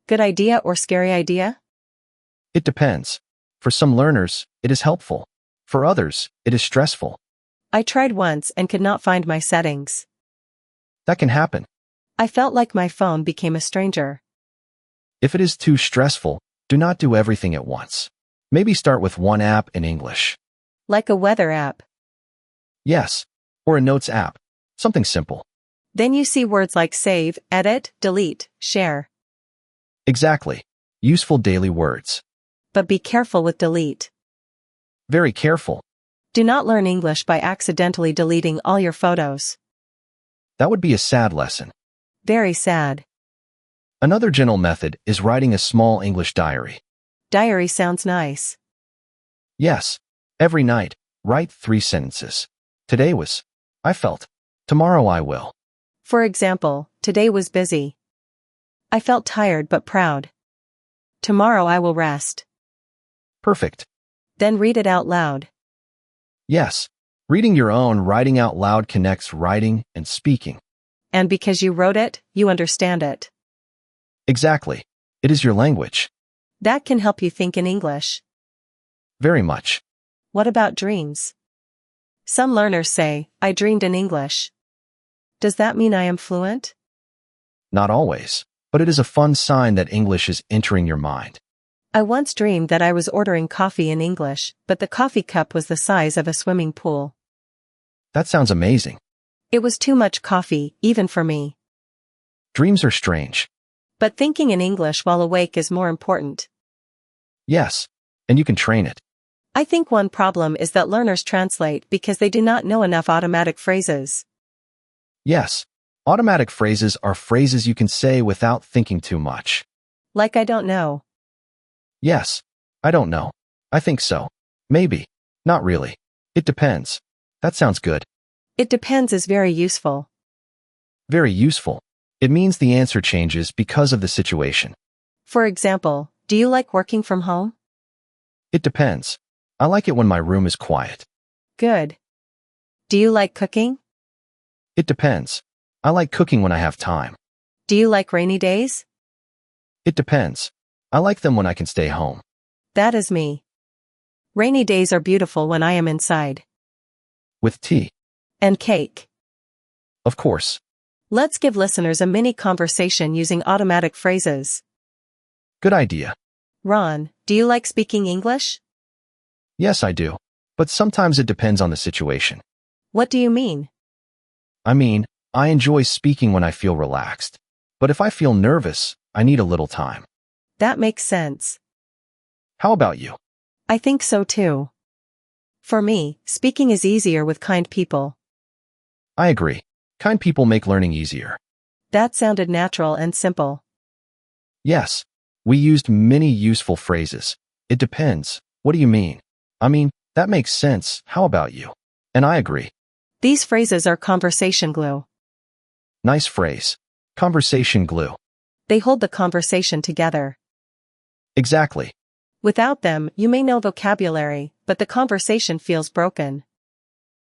Good idea or scary idea? It depends. For some learners, it is helpful. For others, it is stressful. I tried once and could not find my settings. That can happen. I felt like my phone became a stranger. If it is too stressful, do not do everything at once. Maybe start with one app in English. Like a weather app. Yes. Or a notes app. Something simple. Then you see words like save, edit, delete, share. Exactly. Useful daily words. But be careful with delete. Very careful. Do not learn English by accidentally deleting all your photos. That would be a sad lesson. Very sad. Another gentle method is writing a small English diary. Diary sounds nice. Yes. Every night, write 3 sentences. Today was. I felt. Tomorrow I will. For example, today was busy. I felt tired but proud. Tomorrow I will rest. Perfect. Then read it out loud. Yes. Reading your own writing out loud connects writing and speaking. And because you wrote it, you understand it. Exactly. It is your language. That can help you think in English. Very much. What about dreams? Some learners say, I dreamed in English. Does that mean I am fluent? Not always, but it is a fun sign that English is entering your mind. I once dreamed that I was ordering coffee in English, but the coffee cup was the size of a swimming pool. That sounds amazing. It was too much coffee, even for me. Dreams are strange. But thinking in English while awake is more important. Yes, and you can train it. I think one problem is that learners translate because they do not know enough automatic phrases. Yes, automatic phrases are phrases you can say without thinking too much. Like I don't know. Yes, I don't know. I think so. Maybe. Not really. It depends. That sounds good. It depends is very useful. Very useful. It means the answer changes because of the situation. For example, do you like working from home? It depends. I like it when my room is quiet. Good. Do you like cooking? It depends. I like cooking when I have time. Do you like rainy days? It depends. I like them when I can stay home. That is me. Rainy days are beautiful when I am inside. With tea. And cake. Of course. Let's give listeners a mini conversation using automatic phrases. Good idea. Ron, do you like speaking English? Yes, I do. But sometimes it depends on the situation. What do you mean? I mean, I enjoy speaking when I feel relaxed. But if I feel nervous, I need a little time. That makes sense. How about you? I think so too. For me, speaking is easier with kind people. I agree. Kind people make learning easier. That sounded natural and simple. Yes. We used many useful phrases. It depends. What do you mean? I mean, that makes sense. How about you? And I agree. These phrases are conversation glue. Nice phrase. Conversation glue. They hold the conversation together. Exactly. Without them, you may know vocabulary, but the conversation feels broken.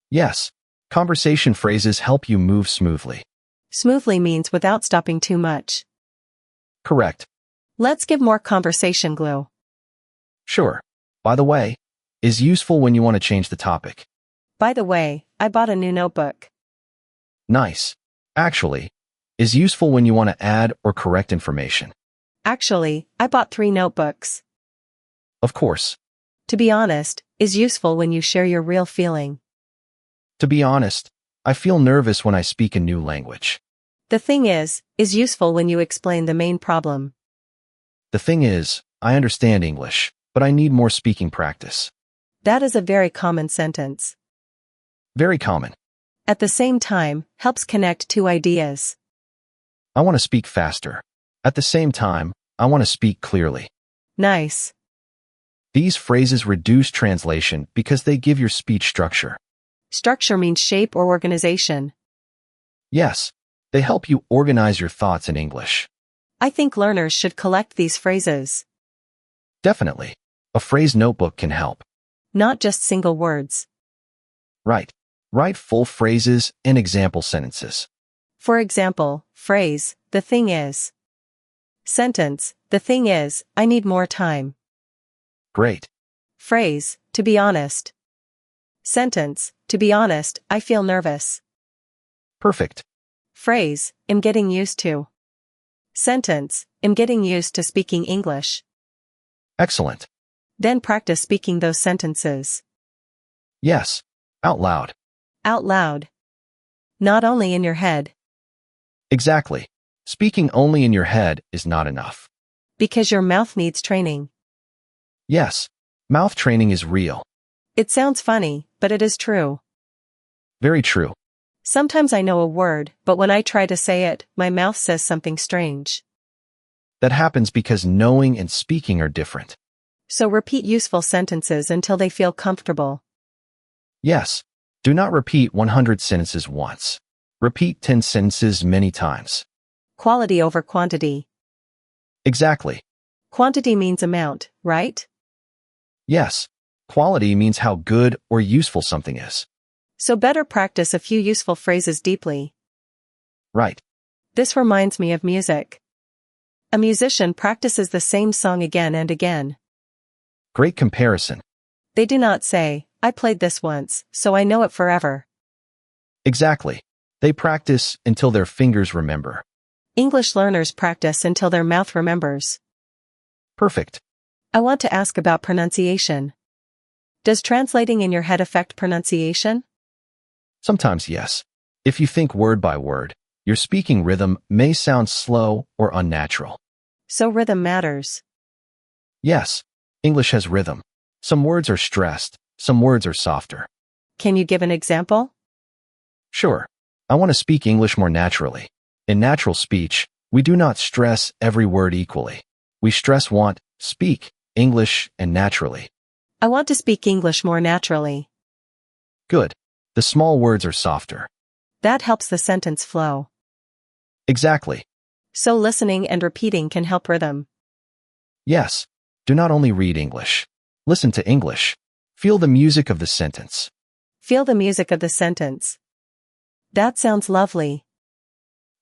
Yes. Conversation phrases help you move smoothly. Smoothly means without stopping too much. Correct. Let's give more conversation glue. Sure. By the way, is useful when you want to change the topic. By the way, I bought a new notebook. Nice. Actually, is useful when you want to add or correct information. Actually, I bought 3 notebooks. Of course. To be honest, is useful when you share your real feeling. To be honest, I feel nervous when I speak a new language. The thing is useful when you explain the main problem. The thing is, I understand English, but I need more speaking practice. That is a very common sentence. Very common. At the same time, helps connect 2 ideas. I want to speak faster. At the same time, I want to speak clearly. Nice. These phrases reduce translation because they give your speech structure. Structure means shape or organization. Yes, they help you organize your thoughts in English. I think learners should collect these phrases. Definitely. A phrase notebook can help. Not just single words. Right. Write full phrases and example sentences. For example, phrase, the thing is. Sentence, the thing is, I need more time. Great. Phrase, to be honest. Sentence, to be honest, I feel nervous. Perfect. Phrase, am getting used to. Sentence, am getting used to speaking English. Excellent. Then practice speaking those sentences. Yes. Out loud. Out loud. Not only in your head. Exactly. Speaking only in your head is not enough. Because your mouth needs training. Yes. Mouth training is real. It sounds funny, but it is true. Very true. Sometimes I know a word, but when I try to say it, my mouth says something strange. That happens because knowing and speaking are different. So repeat useful sentences until they feel comfortable. Yes. Do not repeat 100 sentences once. Repeat 10 sentences many times. Quality over quantity. Exactly. Quantity means amount, right? Yes. Quality means how good or useful something is. So better practice a few useful phrases deeply. Right. This reminds me of music. A musician practices the same song again and again. Great comparison. They do not say, I played this once, so I know it forever. Exactly. They practice until their fingers remember. English learners practice until their mouth remembers. Perfect. I want to ask about pronunciation. Does translating in your head affect pronunciation? Sometimes yes. If you think word by word, your speaking rhythm may sound slow or unnatural. So rhythm matters. Yes. English has rhythm. Some words are stressed, some words are softer. Can you give an example? Sure. I want to speak English more naturally. In natural speech, we do not stress every word equally. We stress want, speak, English, and naturally. I want to speak English more naturally. Good. The small words are softer. That helps the sentence flow. Exactly. So listening and repeating can help rhythm. Yes. Do not only read English. Listen to English. Feel the music of the sentence. Feel the music of the sentence. That sounds lovely.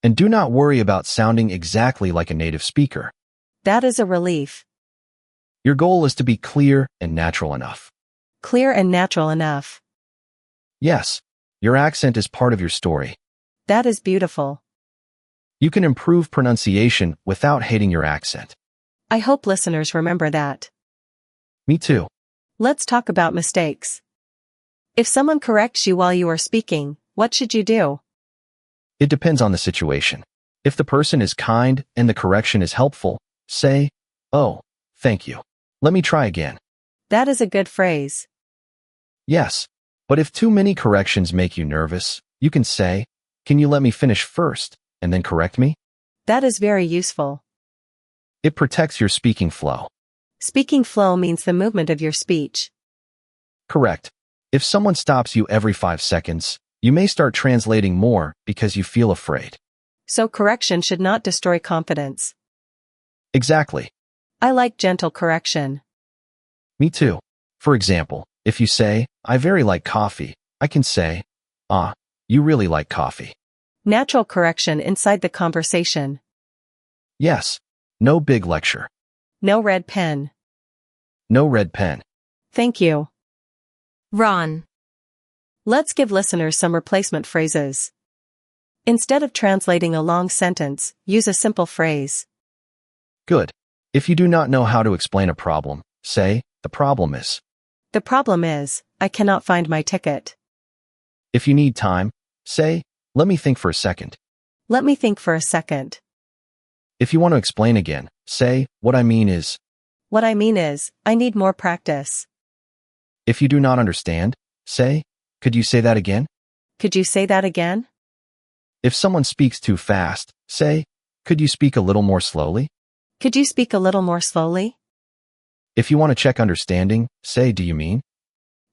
And do not worry about sounding exactly like a native speaker. That is a relief. Your goal is to be clear and natural enough. Clear and natural enough. Yes, your accent is part of your story. That is beautiful. You can improve pronunciation without hating your accent. I hope listeners remember that. Me too. Let's talk about mistakes. If someone corrects you while you are speaking, what should you do? It depends on the situation. If the person is kind and the correction is helpful, say, "Oh, thank you. Let me try again." That is a good phrase. Yes, but if too many corrections make you nervous, you can say, "Can you let me finish first, and then correct me?" That is very useful. It protects your speaking flow. Speaking flow means the movement of your speech. Correct. If someone stops you every 5 seconds, you may start translating more because you feel afraid. So correction should not destroy confidence. Exactly. I like gentle correction. Me too. For example, if you say, "I very like coffee," I can say, "Ah, you really like coffee." Natural correction inside the conversation. Yes. No big lecture. No red pen. No red pen. Thank you. Ron. Let's give listeners some replacement phrases. Instead of translating a long sentence, use a simple phrase. Good. If you do not know how to explain a problem, say, "The problem is." The problem is, I cannot find my ticket. If you need time, say, "Let me think for a second." Let me think for a second. If you want to explain again, say, "What I mean is." What I mean is, I need more practice. If you do not understand, say, "Could you say that again?" Could you say that again? If someone speaks too fast, say, "Could you speak a little more slowly?" Could you speak a little more slowly? If you want to check understanding, say, "Do you mean?"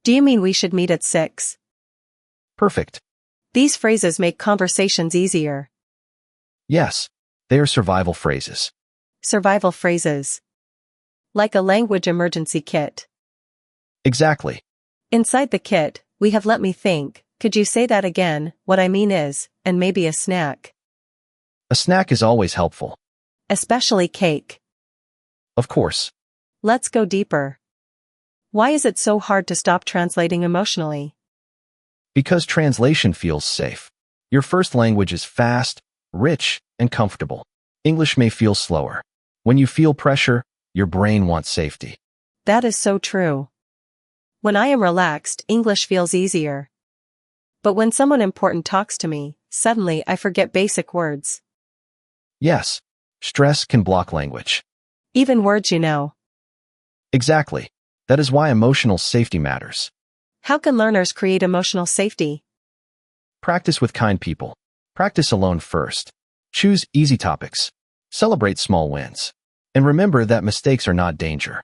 Do you mean we should meet at 6? Perfect. These phrases make conversations easier. Yes, they are survival phrases. Survival phrases. Like a language emergency kit. Exactly. Inside the kit, we have "let me think," "could you say that again," "what I mean is," and maybe a snack. A snack is always helpful. Especially cake. Of course. Let's go deeper. Why is it so hard to stop translating emotionally? Because translation feels safe. Your first language is fast, rich, and comfortable. English may feel slower. When you feel pressure, your brain wants safety. That is so true. When I am relaxed, English feels easier. But when someone important talks to me, suddenly I forget basic words. Yes, stress can block language. Even words you know. Exactly. That is why emotional safety matters. How can learners create emotional safety? Practice with kind people. Practice alone first. Choose easy topics. Celebrate small wins. And remember that mistakes are not danger.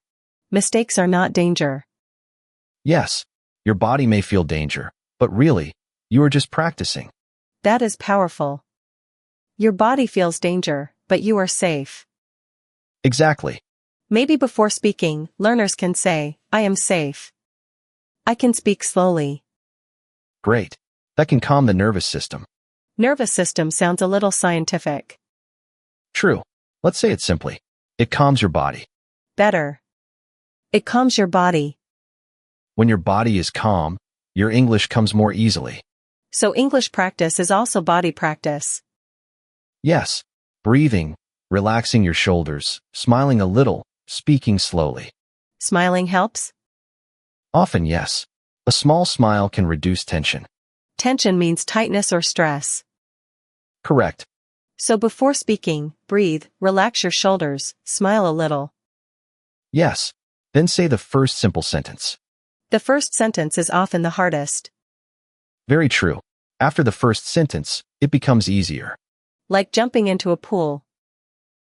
Mistakes are not danger. Yes, your body may feel danger, but really, you are just practicing. That is powerful. Your body feels danger, but you are safe. Exactly. Maybe before speaking, learners can say, "I am safe. I can speak slowly." Great. That can calm the nervous system. Nervous system sounds a little scientific. True. Let's say it simply. It calms your body. Better. It calms your body. When your body is calm, your English comes more easily. So English practice is also body practice. Yes. Breathing, relaxing your shoulders, smiling a little, speaking slowly. Smiling helps? Often, yes. A small smile can reduce tension. Tension means tightness or stress. Correct. So before speaking, breathe, relax your shoulders, smile a little. Yes. Then say the first simple sentence. The first sentence is often the hardest. Very true. After the first sentence, it becomes easier. Like jumping into a pool.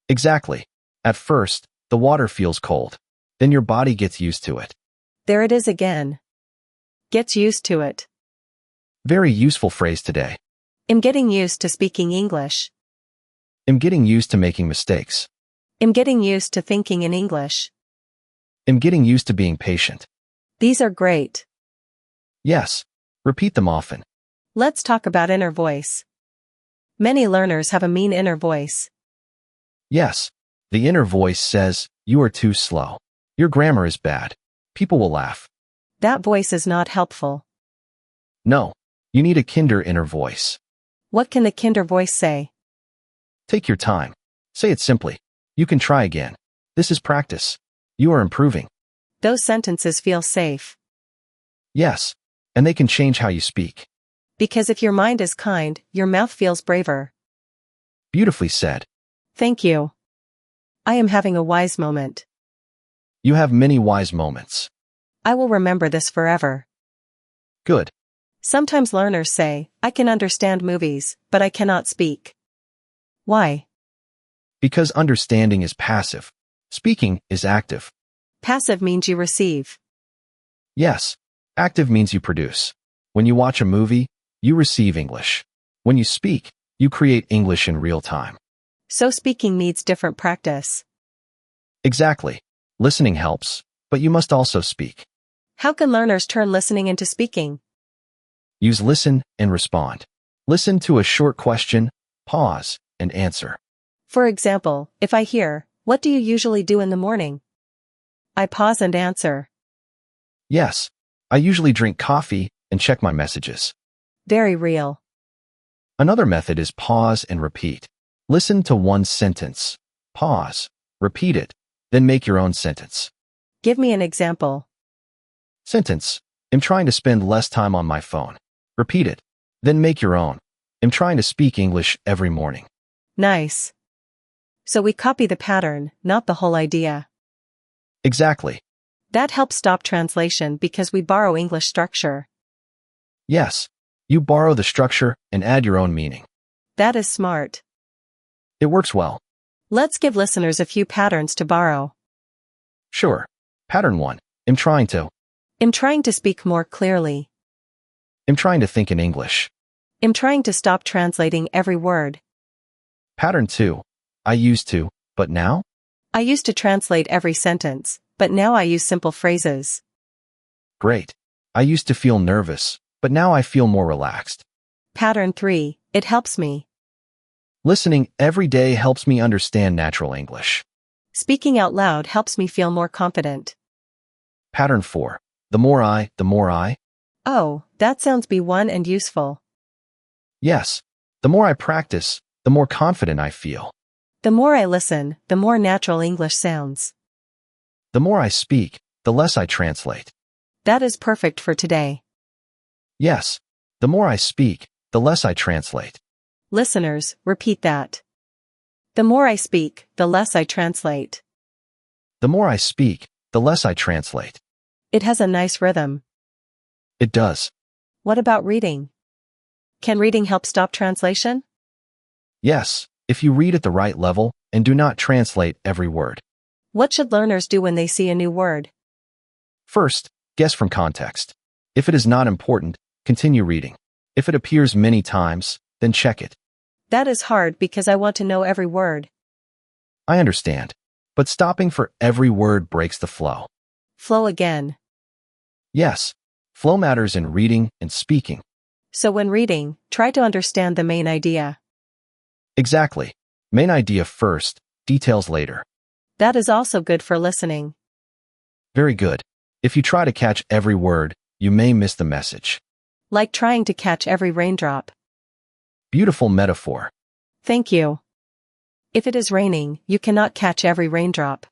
Exactly. At first, the water feels cold. Then your body gets used to it. There it is again. Gets used to it. Very useful phrase today. I'm getting used to speaking English. I'm getting used to making mistakes. I'm getting used to thinking in English. Am getting used to being patient. These are great. Yes. Repeat them often. Let's talk about inner voice. Many learners have a mean inner voice. Yes. The inner voice says, you are too slow. Your grammar is bad. People will laugh. That voice is not helpful. No. You need a kinder inner voice. What can the kinder voice say? Take your time. Say it simply. You can try again. This is practice. You are improving. Those sentences feel safe. Yes. And they can change how you speak. Because if your mind is kind, your mouth feels braver. Beautifully said. Thank you. I am having a wise moment. You have many wise moments. I will remember this forever. Good. Sometimes learners say, I can understand movies, but I cannot speak. Why? Because understanding is passive. Speaking is active. Passive means you receive. Yes. Active means you produce. When you watch a movie, you receive English. When you speak, you create English in real time. So speaking needs different practice. Exactly. Listening helps, but you must also speak. How can learners turn listening into speaking? Use listen and respond. Listen to a short question, pause, and answer. For example, if I hear, what do you usually do in the morning? I pause and answer. Yes. I usually drink coffee and check my messages. Very real. Another method is pause and repeat. Listen to one sentence. Pause. Repeat it. Then make your own sentence. Give me an example. Sentence. I'm trying to spend less time on my phone. Repeat it. Then make your own. I'm trying to speak English every morning. Nice. So we copy the pattern, not the whole idea. Exactly. That helps stop translation because we borrow English structure. Yes. You borrow the structure and add your own meaning. That is smart. It works well. Let's give listeners a few patterns to borrow. Sure. Pattern 1. I'm trying to speak more clearly. I'm trying to think in English. I'm trying to stop translating every word. Pattern 2. I used to, but now? I used to translate every sentence, but now I use simple phrases. Great. I used to feel nervous, but now I feel more relaxed. Pattern 3. It helps me. Listening every day helps me understand natural English. Speaking out loud helps me feel more confident. Pattern 4. The more I. Oh, that sounds B1 and useful. Yes. The more I practice, the more confident I feel. The more I listen, the more natural English sounds. The more I speak, the less I translate. That is perfect for today. Yes. The more I speak, the less I translate. Listeners, repeat that. The more I speak, the less I translate. The more I speak, the less I translate. It has a nice rhythm. It does. What about reading? Can reading help stop translation? Yes, if you read at the right level and do not translate every word. What should learners do when they see a new word? First, guess from context. If it is not important, continue reading. If it appears many times, then check it. That is hard because I want to know every word. I understand. But stopping for every word breaks the flow. Flow again. Yes, flow matters in reading and speaking. So when reading, try to understand the main idea. Exactly. Main idea first, details later. That is also good for listening. Very good. If you try to catch every word, you may miss the message. Like trying to catch every raindrop. Beautiful metaphor. Thank you. If it is raining, you cannot catch every raindrop.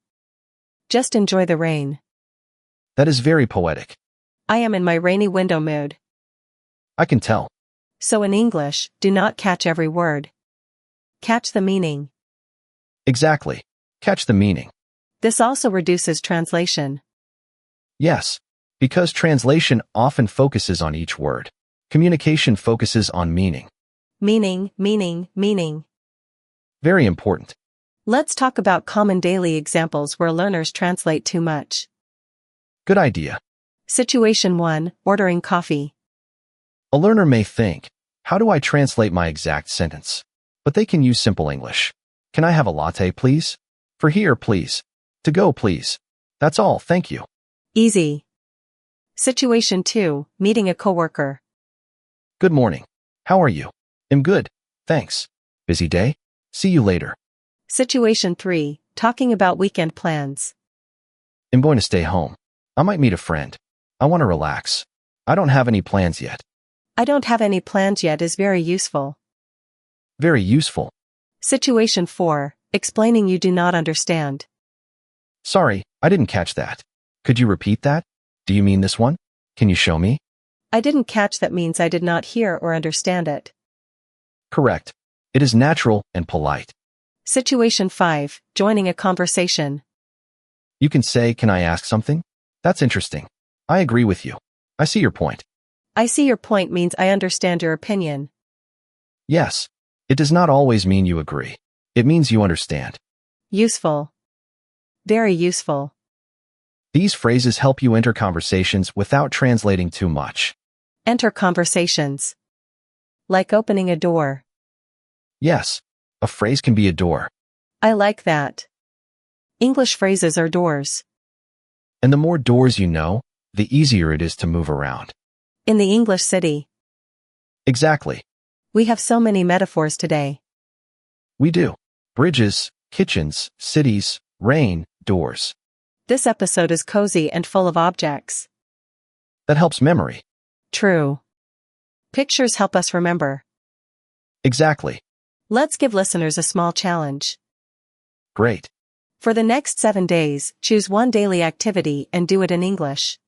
Just enjoy the rain. That is very poetic. I am in my rainy window mood. I can tell. So in English, do not catch every word. Catch the meaning. Exactly. Catch the meaning. This also reduces translation. Yes, because translation often focuses on each word. Communication focuses on meaning. Meaning. Very important. Let's talk about common daily examples where learners translate too much. Good idea. Situation 1, ordering coffee. A learner may think, how do I translate my exact sentence? But they can use simple English. Can I have a latte, please? For here, please. To go, please. That's all, thank you. Easy. Situation 2, meeting a coworker. Good morning. How are you? I'm good, thanks. Busy day? See you later. Situation 3, talking about weekend plans. I'm going to stay home. I might meet a friend. I want to relax. I don't have any plans yet. I don't have any plans yet is very useful. Very useful. Situation 4, explaining you do not understand. Sorry, I didn't catch that. Could you repeat that? Do you mean this one? Can you show me? I didn't catch that means I did not hear or understand it. Correct. It is natural and polite. Situation 5, joining a conversation. You can say, can I ask something? That's interesting. I agree with you. I see your point. I see your point means I understand your opinion. Yes. It does not always mean you agree. It means you understand. Useful. Very useful. These phrases help you enter conversations without translating too much. Enter conversations. Like opening a door. Yes. A phrase can be a door. I like that. English phrases are doors. And the more doors you know, the easier it is to move around. In the English city. Exactly. We have so many metaphors today. We do. Bridges, kitchens, cities, rain, doors. This episode is cozy and full of objects. That helps memory. True. Pictures help us remember. Exactly. Let's give listeners a small challenge. Great. For the next 7 days, choose one daily activity and do it in English.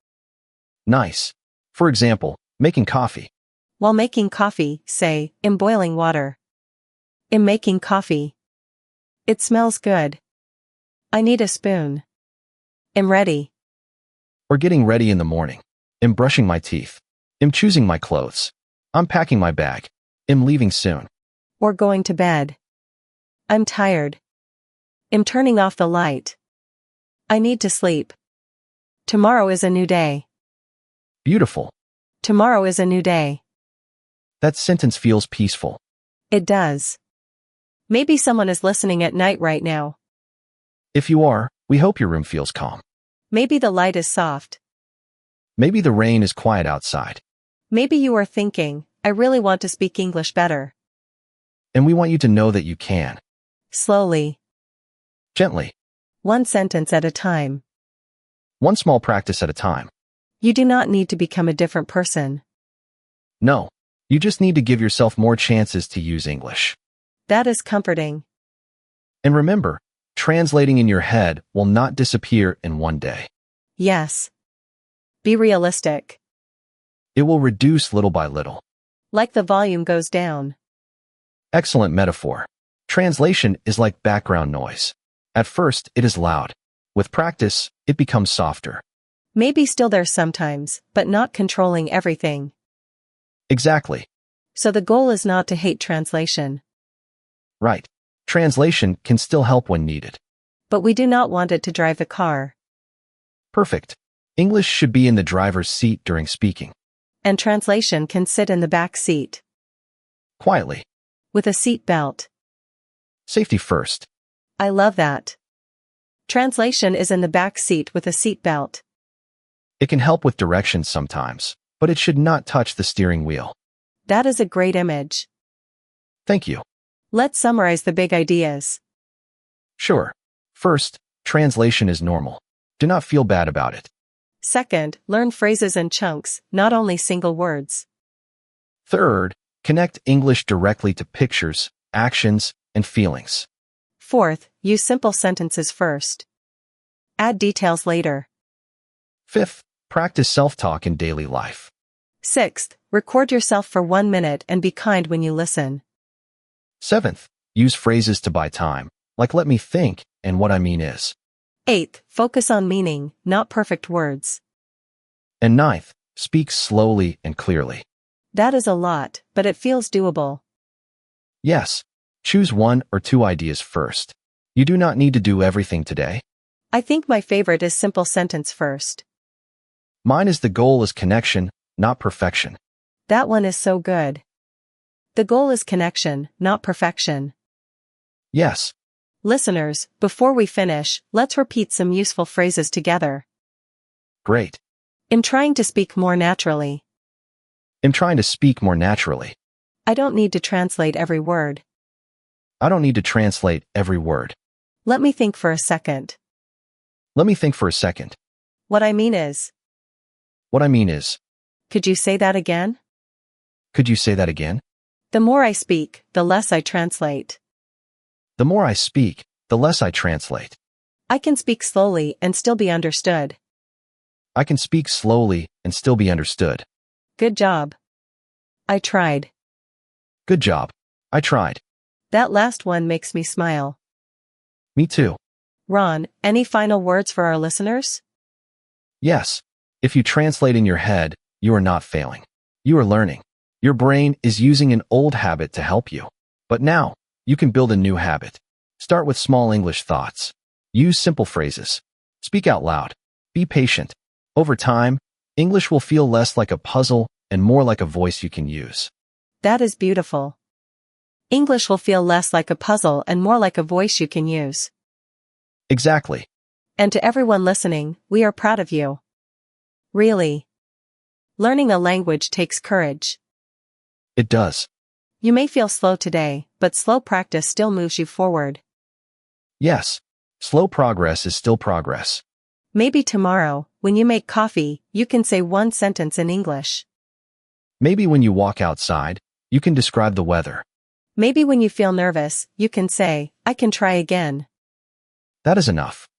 Nice. For example, making coffee. While making coffee, say, in boiling water. In making coffee. It smells good. I need a spoon. I'm ready. Or getting ready in the morning. I'm brushing my teeth. I'm choosing my clothes. I'm packing my bag. I'm leaving soon. Or going to bed. I'm tired. I'm turning off the light. I need to sleep. Tomorrow is a new day. Beautiful. Tomorrow is a new day. That sentence feels peaceful. It does. Maybe someone is listening at night right now. If you are, we hope your room feels calm. Maybe the light is soft. Maybe the rain is quiet outside. Maybe you are thinking, I really want to speak English better. And we want you to know that you can. Slowly. Gently. One sentence at a time. One small practice at a time. You do not need to become a different person. No. You just need to give yourself more chances to use English. That is comforting. And remember, translating in your head will not disappear in one day. Yes. Be realistic. It will reduce little by little. Like the volume goes down. Excellent metaphor. Translation is like background noise. At first, it is loud. With practice, it becomes softer. Maybe still there sometimes, but not controlling everything. Exactly. So the goal is not to hate translation. Right. Translation can still help when needed. But we do not want it to drive the car. Perfect. English should be in the driver's seat during speaking. And translation can sit in the back seat. Quietly. With a seat belt. Safety first. I love that. Translation is in the back seat with a seat belt. It can help with directions sometimes, but it should not touch the steering wheel. That is a great image. Thank you. Let's summarize the big ideas. Sure. First, translation is normal. Do not feel bad about it. Second, learn phrases in chunks, not only single words. Third, connect English directly to pictures, actions, and feelings. Fourth, use simple sentences first. Add details later. Fifth, practice self-talk in daily life. Sixth, record yourself for 1 minute and be kind when you listen. Seventh, use phrases to buy time, like let me think, and what I mean is. Eighth, focus on meaning, not perfect words. And ninth, speak slowly and clearly. That is a lot, but it feels doable. Yes. Choose 1 or 2 ideas first. You do not need to do everything today. I think my favorite is simple sentence first. Mine is the goal is connection, not perfection. That one is so good. The goal is connection, not perfection. Yes. Listeners, before we finish, let's repeat some useful phrases together. Great. I'm trying to speak more naturally. I'm trying to speak more naturally. I don't need to translate every word. I don't need to translate every word. Let me think for a second. Let me think for a second. What I mean is. What I mean is. Could you say that again? Could you say that again? The more I speak, the less I translate. The more I speak, the less I translate. I can speak slowly and still be understood. I can speak slowly and still be understood. Good job. I tried. Good job. I tried. That last one makes me smile. Me too. Ron, any final words for our listeners? Yes. If you translate in your head, you are not failing. You are learning. Your brain is using an old habit to help you. But now, you can build a new habit. Start with small English thoughts. Use simple phrases. Speak out loud. Be patient. Over time, English will feel less like a puzzle and more like a voice you can use. That is beautiful. English will feel less like a puzzle and more like a voice you can use. Exactly. And to everyone listening, we are proud of you. Really. Learning a language takes courage. It does. You may feel slow today, but slow practice still moves you forward. Yes. Slow progress is still progress. Maybe tomorrow, when you make coffee, you can say one sentence in English. Maybe when you walk outside, you can describe the weather. Maybe when you feel nervous, you can say, I can try again. That is enough.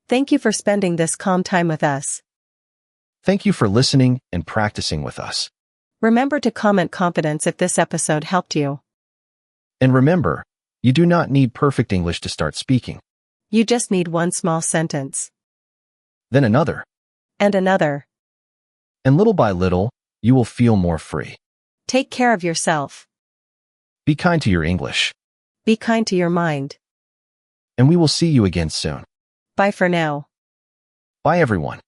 Thank you for spending this calm time with us. Thank you for listening and practicing with us. Remember to comment confidence if this episode helped you. And remember, you do not need perfect English to start speaking. You just need one small sentence. Then another. And another. And little by little, you will feel more free. Take care of yourself. Be kind to your English. Be kind to your mind. And we will see you again soon. Bye for now. Bye everyone.